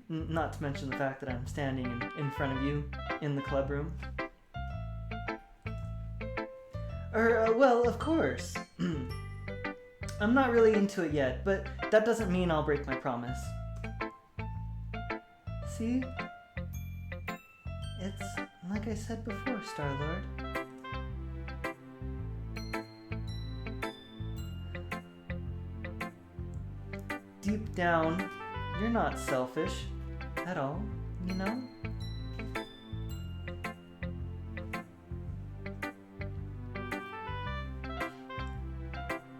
Not to mention the fact that I'm standing in front of you in the club room. Well, of course. I'm not really into it yet, but that doesn't mean I'll break my promise. See? It's like I said before, Star-Lord. Deep down, you're not selfish at all, you know?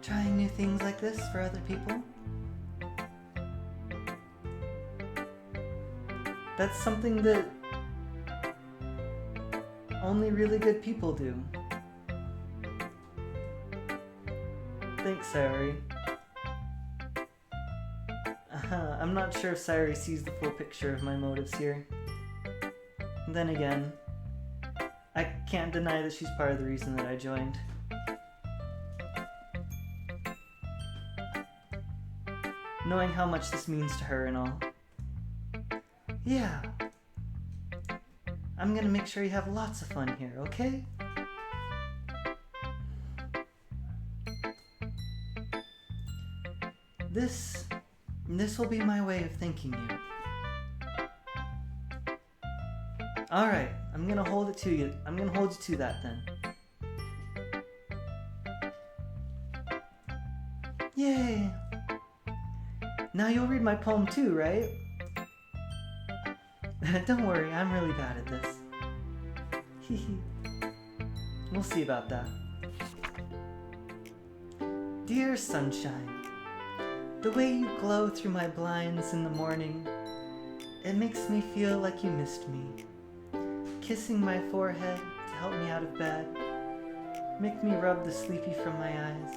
Trying new things like this for other people. That's something that only really good people do. Thanks, Sayori. I'm not sure if Sayori sees the full picture of my motives here. Then again, I can't deny that she's part of the reason that I joined. Knowing how much this means to her and all. Yeah. I'm gonna make sure you have lots of fun here, okay? This will be my way of thanking you. Alright, I'm gonna hold it to you. I'm gonna hold you to that then. Yay! Now you'll read my poem too, right? Don't worry, I'm really bad at this. Hehe. We'll see about that. Dear sunshine, the way you glow through my blinds in the morning, it makes me feel like you missed me. Kissing my forehead to help me out of bed, make me rub the sleepy from my eyes.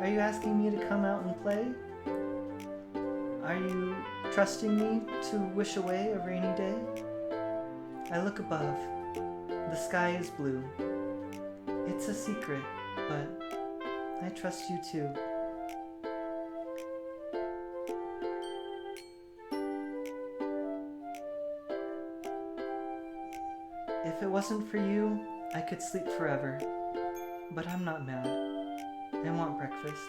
Are you asking me to come out and play? Are you trusting me to wish away a rainy day? I look above. The sky is blue. It's a secret, but I trust you too. If it wasn't for you, I could sleep forever. But I'm not mad. I want breakfast.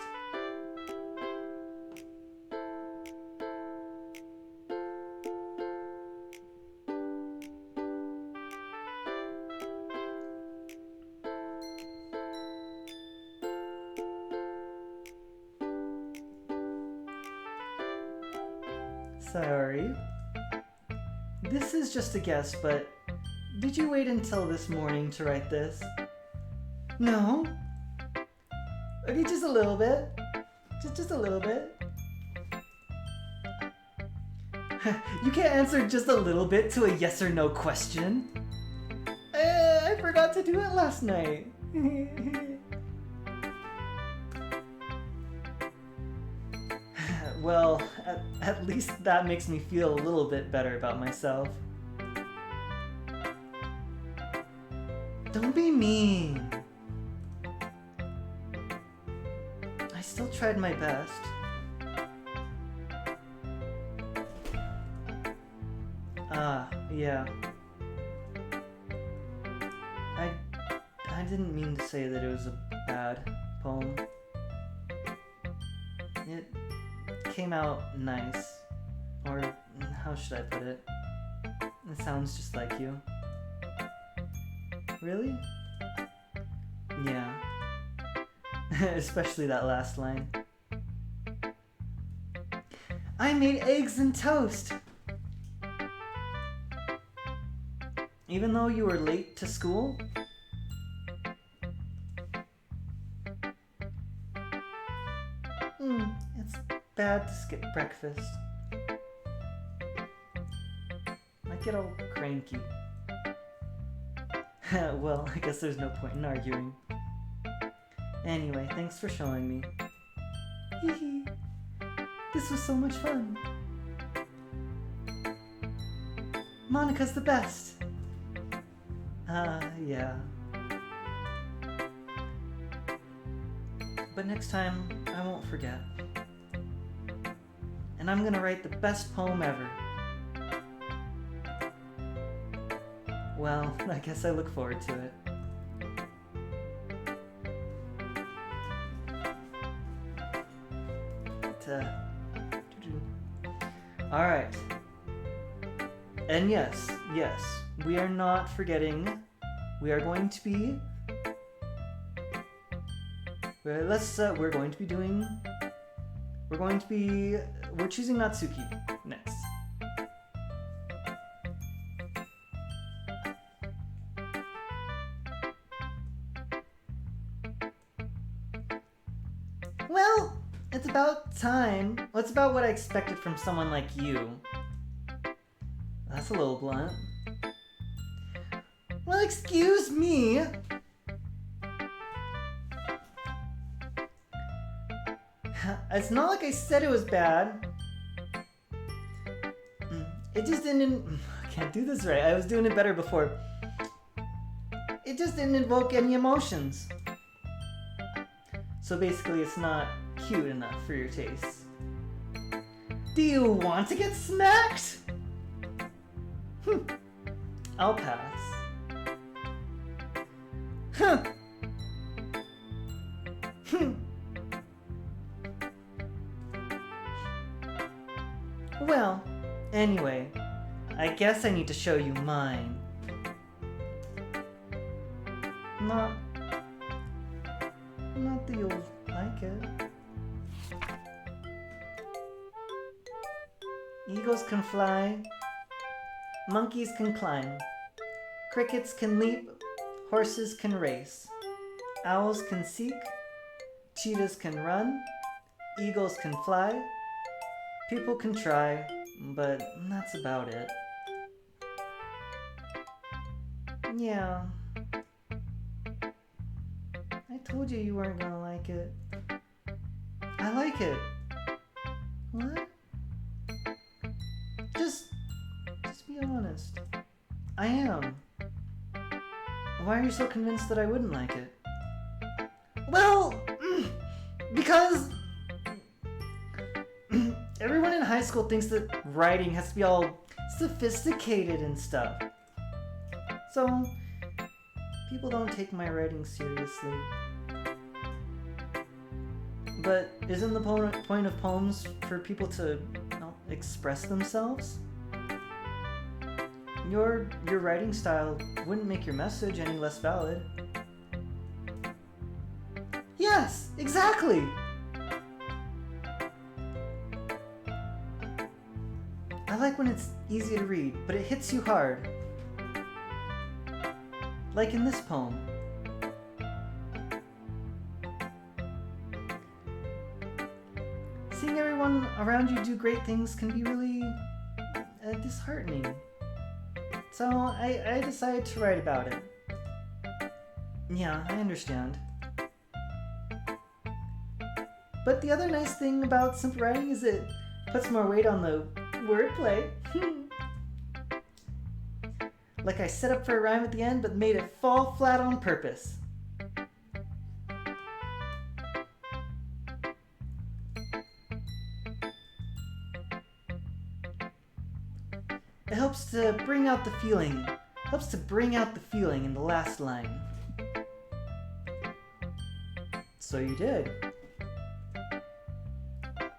Sorry. This is just a guess, but did you wait until this morning to write this? No? Okay, just a little bit. Just a little bit. You can't answer just a little bit to a yes or no question. I forgot to do it last night. Well, at least that makes me feel a little bit better about myself. Don't be mean. I still tried my best. Yeah. I didn't mean to say that it was a bad poem. It came out nice. Or how should I put it? It sounds just like you. Really? Yeah. Especially that last line. I made eggs and toast! Even though you were late to school? It's bad to skip breakfast. I get all cranky. Well, I guess there's no point in arguing. Anyway, thanks for showing me. Hee. This was so much fun. Monica's the best. Yeah. But next time, I won't forget. And I'm gonna write the best poem ever. Well, I guess I look forward to it. Alright. And And yes, we are not forgetting. We are going to be. We're choosing Natsuki next. Well, it's about time. Well, it's about what I expected from someone like you. That's a little blunt. Well, excuse me. It's not like I said it was bad. It just didn't... I can't do this right. I was doing it better before. It just didn't invoke any emotions. So basically, it's not cute enough for your taste. Do you want to get smacked? I'll pass. Well, anyway, I guess I need to show you mine. Not that you'll like it. Eagles can fly, monkeys can climb, crickets can leap, horses can race, owls can seek, cheetahs can run, eagles can fly, people can try, but that's about it. Yeah. I told you weren't gonna like it. I like it. What? Just be honest. I am. Why are you so convinced that I wouldn't like it? Well, because everyone in high school thinks that writing has to be all sophisticated and stuff. So, people don't take my writing seriously. But isn't the point of poems for people to express themselves? Your writing style wouldn't make your message any less valid. Yes, exactly! I like when it's easy to read, but it hits you hard. Like in this poem. Seeing everyone around you do great things can be really disheartening. So I decided to write about it. Yeah, I understand. But the other nice thing about simple writing is it puts more weight on the wordplay. Like I set up for a rhyme at the end, but made it fall flat on purpose. It helps to bring out the feeling. In the last line. So you did.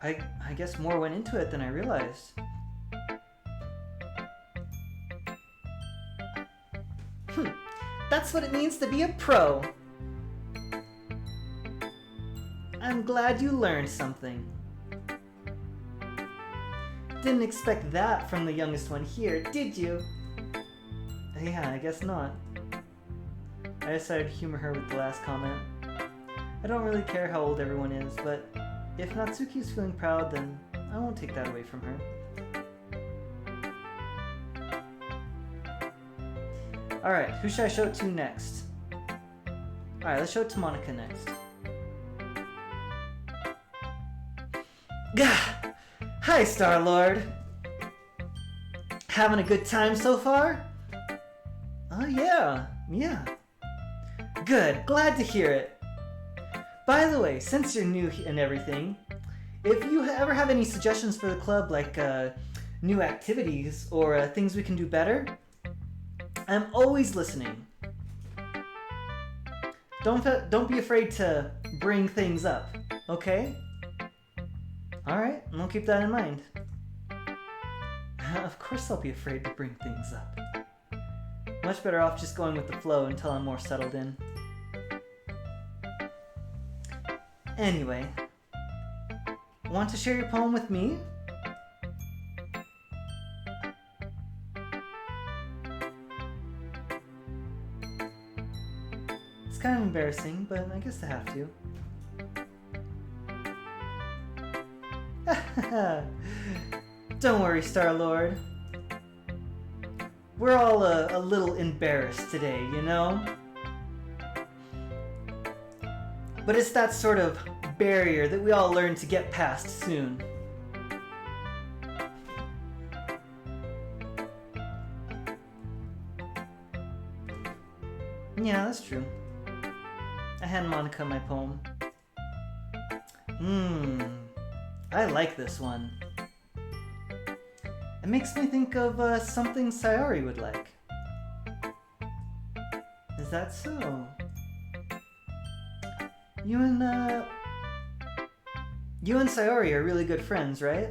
I guess more went into it than I realized. That's what it means to be a pro. I'm glad you learned something. Didn't expect that from the youngest one here, did you? Yeah, I guess not. I decided to humor her with the last comment. I don't really care how old everyone is, but if Natsuki's feeling proud, then I won't take that away from her. Alright, who should I show it to next? Alright, let's show it to Monica next. Gah! Hi, Star-Lord! Having a good time so far? Oh yeah. Good, glad to hear it. By the way, since you're new and everything, if you ever have any suggestions for the club, like new activities or things we can do better, I'm always listening. Don't be afraid to bring things up, okay? Alright, I'll keep that in mind. Of course I'll be afraid to bring things up. Much better off just going with the flow until I'm more settled in. Anyway, want to share your poem with me? It's kind of embarrassing, but I guess I have to. Don't worry, Star-Lord. We're all a little embarrassed today, you know? But it's that sort of barrier that we all learn to get past soon. Yeah, that's true. I hand Monica my poem. I like this one. It makes me think of something Sayori would like. Is that so? You and Sayori are really good friends, right?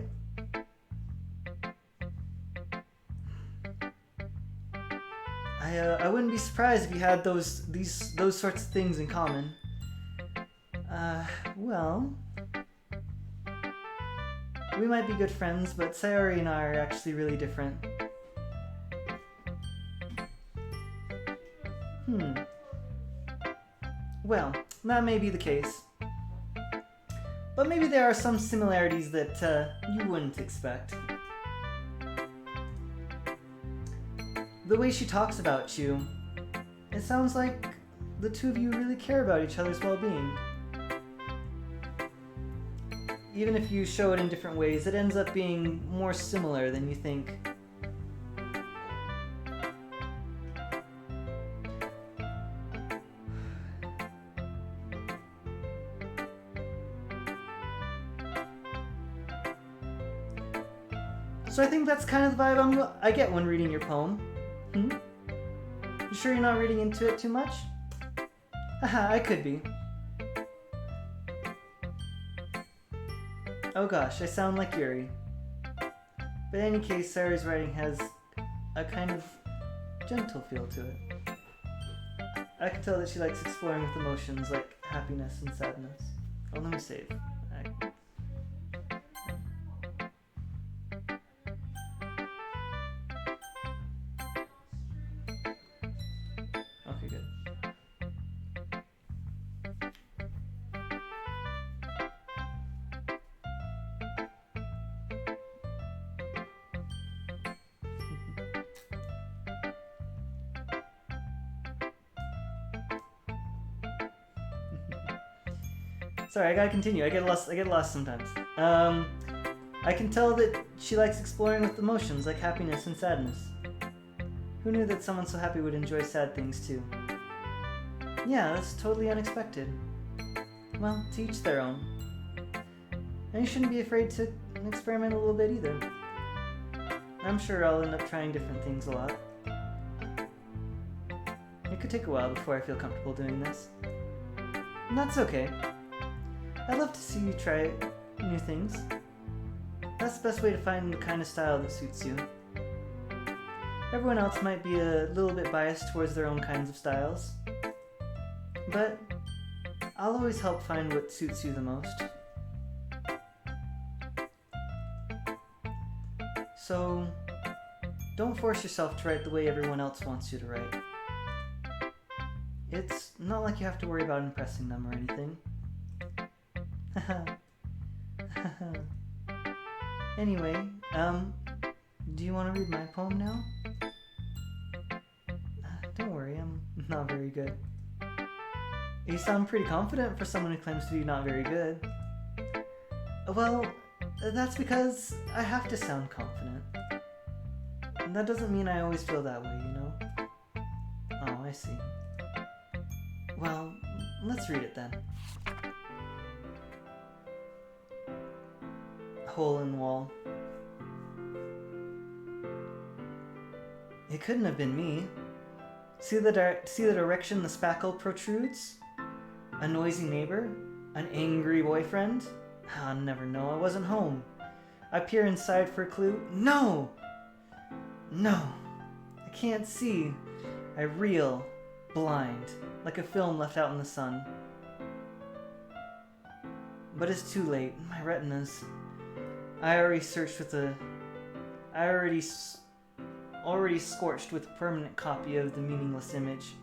I wouldn't be surprised if you had those sorts of things in common. Well, we might be good friends, but Sayori and I are actually really different. Well, that may be the case. But maybe there are some similarities that you wouldn't expect. The way she talks about you, it sounds like the two of you really care about each other's well-being. Even if you show it in different ways, it ends up being more similar than you think. So I think that's kind of the vibe I get when reading your poem. You sure you're not reading into it too much? Haha, I could be. Oh gosh, I sound like Yuri. But in any case, Sayori's writing has a kind of gentle feel to it. I can tell that she likes exploring with emotions like happiness and sadness. Oh, let me save. Okay, good. Sorry, I gotta continue. I get lost sometimes. I can tell that she likes exploring with emotions like happiness and sadness. Who knew that someone so happy would enjoy sad things too? Yeah, that's totally unexpected. Well, to each their own. And you shouldn't be afraid to experiment a little bit either. I'm sure I'll end up trying different things a lot. It could take a while before I feel comfortable doing this. And that's okay. I'd love to see you try new things. That's the best way to find the kind of style that suits you. Everyone else might be a little bit biased towards their own kinds of styles. But I'll always help find what suits you the most. So, don't force yourself to write the way everyone else wants you to write. It's not like you have to worry about impressing them or anything. Anyway, do you want to read my poem now? Don't worry, I'm not very good. You sound pretty confident for someone who claims to be not very good. Well, that's because I have to sound confident. And that doesn't mean I always feel that way, you know? Oh, I see. Well, let's read it then. Hole in wall. It couldn't have been me. See the direction the spackle protrudes? A noisy neighbor? An angry boyfriend? I'll never know. I wasn't home. I peer inside for a clue. No! No, I can't see. I reel, blind, like a film left out in the sun. But it's too late. My retinas. I already searched with a... I already scorched with a permanent copy of the meaningless image.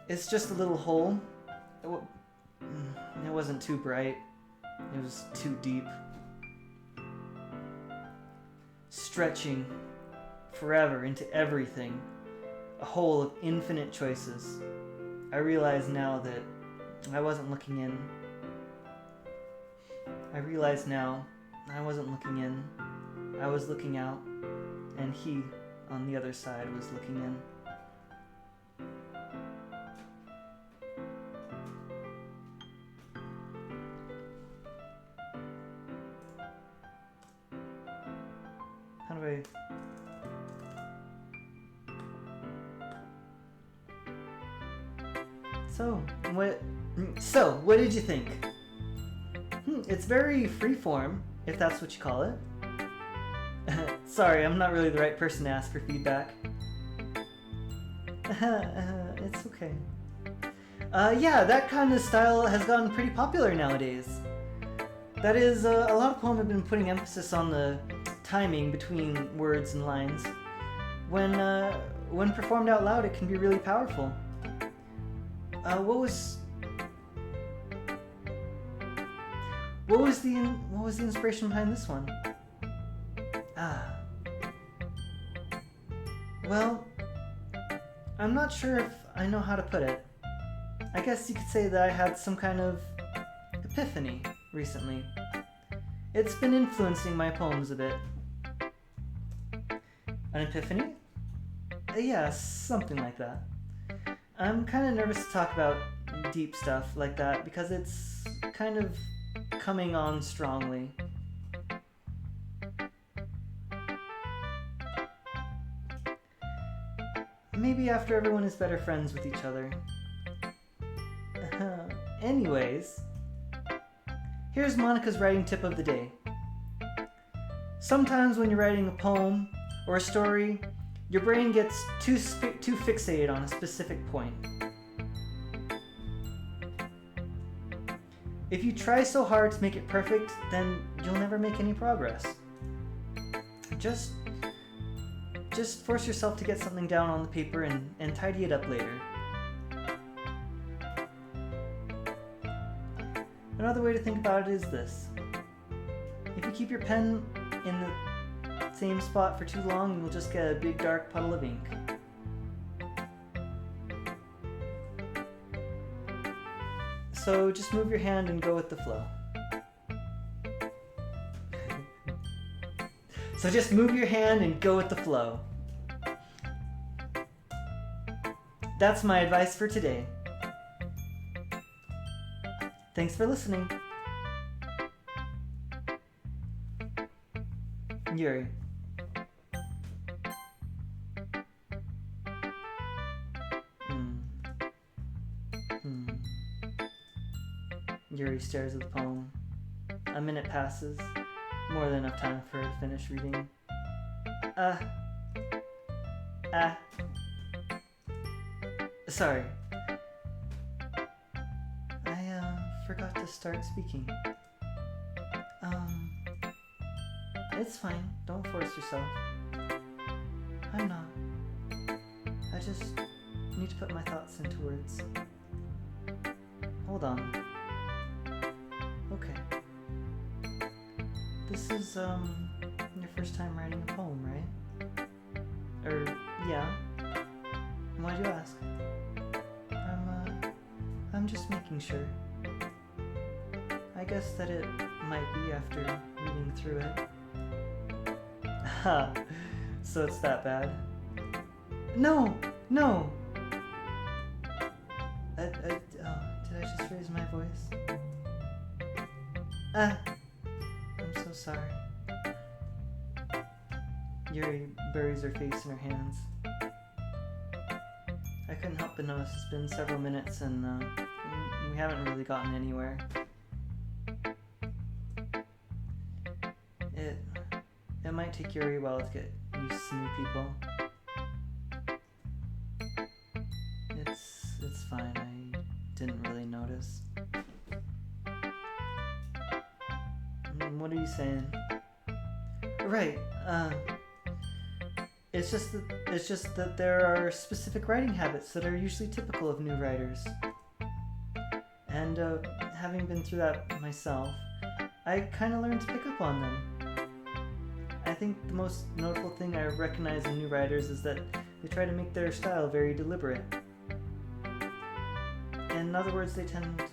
It's just a little hole. It wasn't too bright. It was too deep. Stretching forever into everything. A hole of infinite choices. I realize now that I wasn't looking in. I realize now I wasn't looking in. I was looking out, and he, on the other side, was looking in. How do I... So, what did you think? It's very freeform, if that's what you call it. Sorry, I'm not really the right person to ask for feedback. It's okay. Yeah, that kind of style has gotten pretty popular nowadays. That is, a lot of poems have been putting emphasis on the timing between words and lines. When performed out loud, it can be really powerful. What was the inspiration behind this one? Well, I'm not sure if I know how to put it. I guess you could say that I had some kind of epiphany recently. It's been influencing my poems a bit. An epiphany? Yeah, something like that. I'm kind of nervous to talk about deep stuff like that because it's kind of coming on strongly. Maybe after everyone is better friends with each other. Anyways, here's Monica's writing tip of the day. Sometimes when you're writing a poem or a story, your brain gets too fixated on a specific point. If you try so hard to make it perfect, then you'll never make any progress. Just force yourself to get something down on the paper and tidy it up later. Another way to think about it is this. If you keep your pen in the same spot for too long, you'll just get a big dark puddle of ink. So just move your hand and go with the flow. So just move your hand and go with the flow. That's my advice for today. Thanks for listening. Yuri. Yuri stares at the poem. A minute passes. More than enough time for her to finish reading. Sorry. I forgot to start speaking. It's fine. Don't force yourself. I'm not. I just need to put my thoughts into words. Hold on. Okay. This is, your first time writing a poem, right? Yeah. Why'd you ask? I'm just making sure. I guess that it might be after reading through it. Ha! So it's that bad? No! Did I just raise my voice? I'm so sorry. Yuri buries her face in her hands. I couldn't help but notice it's been several minutes and we haven't really gotten anywhere. It might take Yuri a while to get used to new people. It's fine, I didn't really notice. What are you saying? Right, it's just that there are specific writing habits that are usually typical of new writers. And having been through that myself, I kind of learned to pick up on them. I think the most notable thing I recognize in new writers is that they try to make their style very deliberate. In other words, they tend to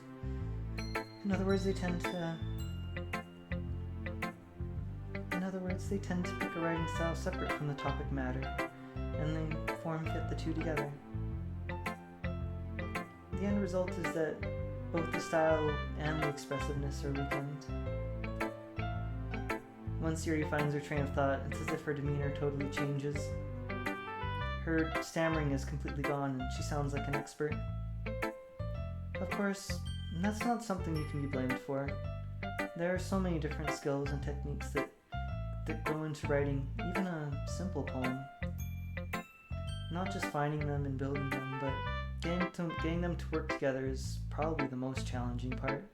pick a writing style separate from the topic matter, and they form fit the two together. The end result is that both the style and the expressiveness are weakened. Once Yuri finds her train of thought, it's as if her demeanor totally changes. Her stammering is completely gone, and she sounds like an expert. Of course, that's not something you can be blamed for. There are so many different skills and techniques that go into writing even a simple poem. Not just finding them and building them, but getting them to work together is probably the most challenging part.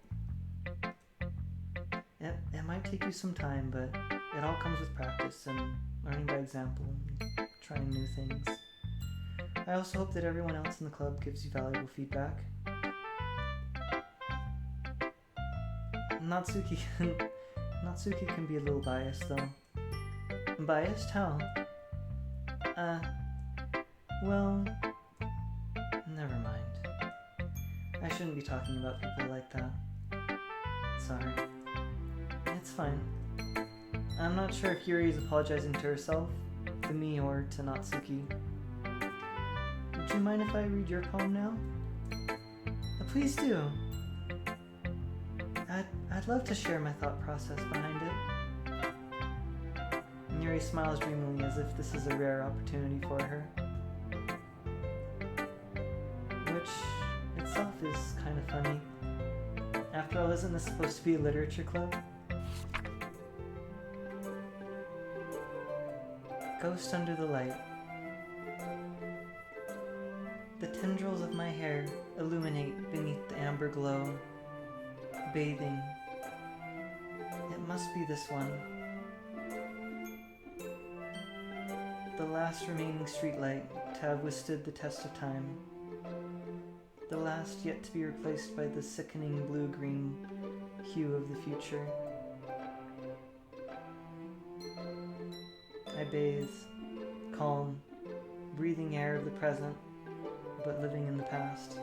It might take you some time, but it all comes with practice and learning by example and trying new things. I also hope that everyone else in the club gives you valuable feedback. Natsuki can be a little biased though. Biased? How? Well, never mind. I shouldn't be talking about people like that. Sorry. It's fine. I'm not sure if Yuri is apologizing to herself, to me, or to Natsuki. Would you mind if I read your poem now? Please do. I'd love to share my thought process behind it. Yuri smiles dreamily as if this is a rare opportunity for her. Which itself is kind of funny. After all, isn't this supposed to be a literature club? Ghost under the light. The tendrils of my hair illuminate beneath the amber glow, bathing. It must be this one. The last remaining streetlight to have withstood the test of time. The last yet to be replaced by the sickening blue-green hue of the future. I bathe, calm, breathing air of the present, but living in the past.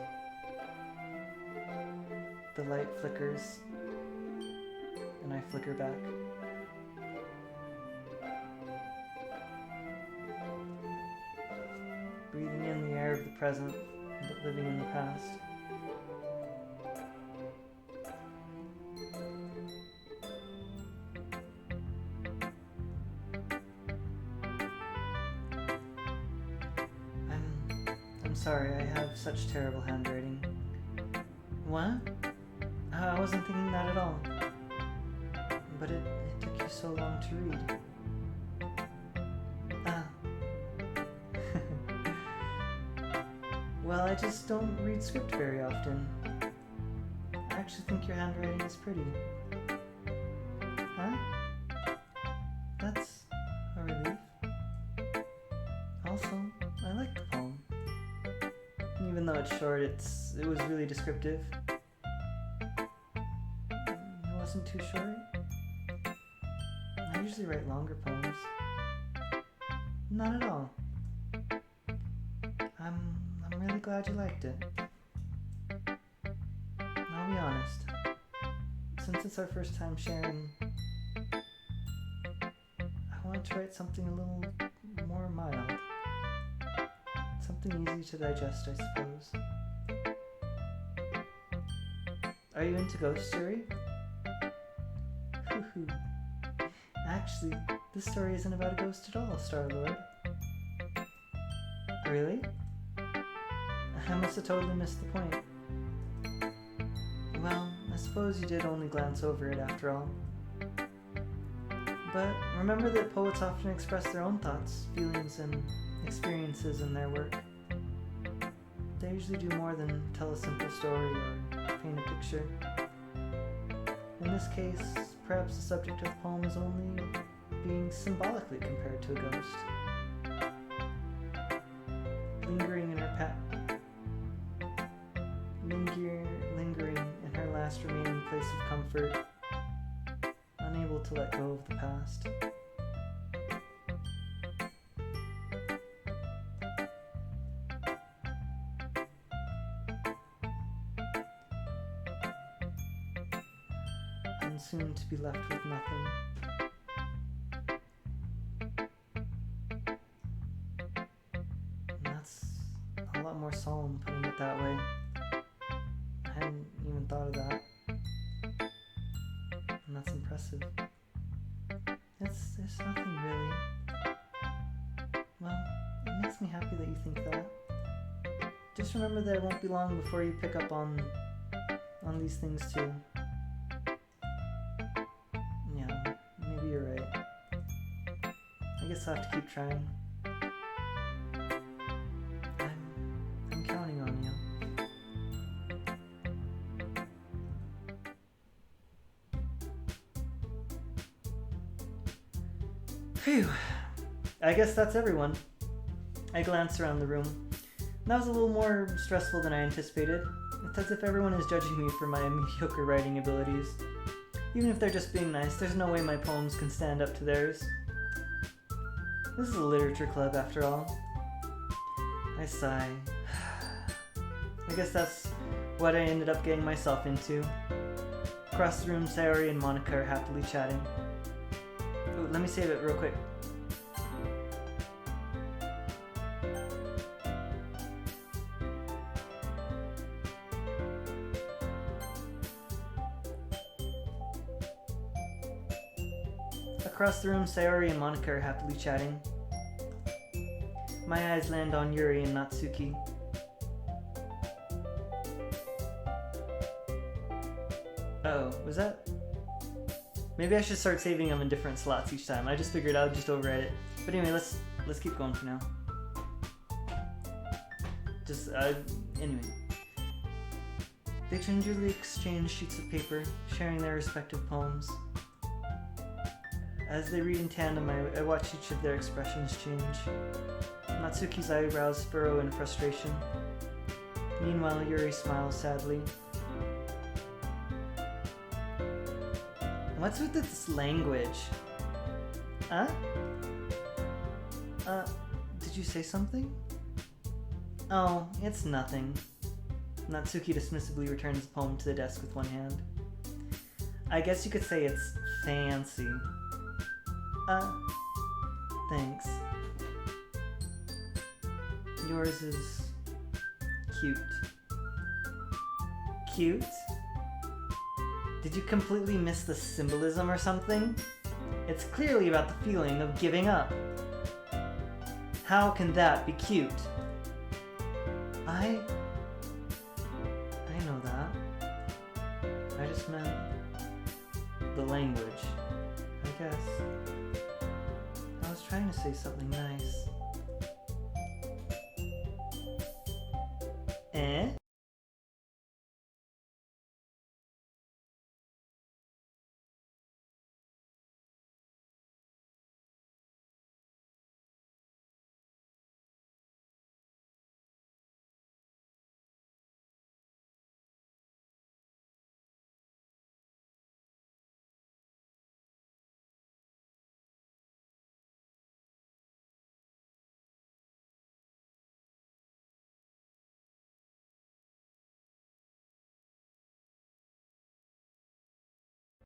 The light flickers, and I flicker back. Breathing in the air of the present, but living in the past. I'm sorry, I have such terrible handwriting. What? I wasn't thinking that at all. But it took you so long to read. Well, I just don't read script very often. I actually think your handwriting is pretty. Huh? That's a relief. Also, I like the poem. Even though it's short, it was really descriptive. It wasn't too short. I usually write longer poems. Not at all. I'm really glad you liked it. I'll be honest. Since it's our first time sharing, I wanted to write something a little more mild. Something easy to digest, I suppose. Are you into ghosts, Yuri? Hoo-hoo. Actually, this story isn't about a ghost at all, Star-Lord. Really? I must have totally missed the point. Well, I suppose you did only glance over it after all. But remember that poets often express their own thoughts, feelings, and experiences in their work. They usually do more than tell a simple story or paint a picture. In this case, perhaps the subject of the poem is only being symbolically compared to a ghost. Lingering in her last remaining place of comfort, unable to let go of the past. And soon to be left with nothing. And that's a lot more solemn putting it that way. I hadn't even thought of that. And that's impressive. There's nothing really. Well, it makes me happy that you think that. Just remember that it won't be long before you pick up on these things too. Yeah, maybe you're right. I guess I'll have to keep trying. I'm counting on you. Phew. I guess that's everyone. I glanced around the room. That was a little more stressful than I anticipated. It's as if everyone is judging me for my mediocre writing abilities. Even if they're just being nice, there's no way my poems can stand up to theirs. This is a literature club, after all. I sigh. I guess that's what I ended up getting myself into. Across the room, Sayori and Monica are happily chatting. Ooh, let me save it real quick. Across the room, Sayori and Monica are happily chatting. My eyes land on Yuri and Natsuki. Oh, was that? Maybe I should start saving them in different slots each time. I just figured I would just overwrite it. But anyway, let's keep going for now. Anyway. They gingerly exchange sheets of paper, sharing their respective poems. As they read in tandem, I watch each of their expressions change. Natsuki's eyebrows furrow in frustration. Meanwhile, Yuri smiles sadly. What's with this language? Huh? Did you say something? Oh, it's nothing. Natsuki dismissively returns the poem to the desk with one hand. I guess you could say it's fancy. Thanks. Yours is cute. Cute? Did you completely miss the symbolism or something? It's clearly about the feeling of giving up. How can that be cute? I know that. I just meant the language, I guess. I was trying to say something nice.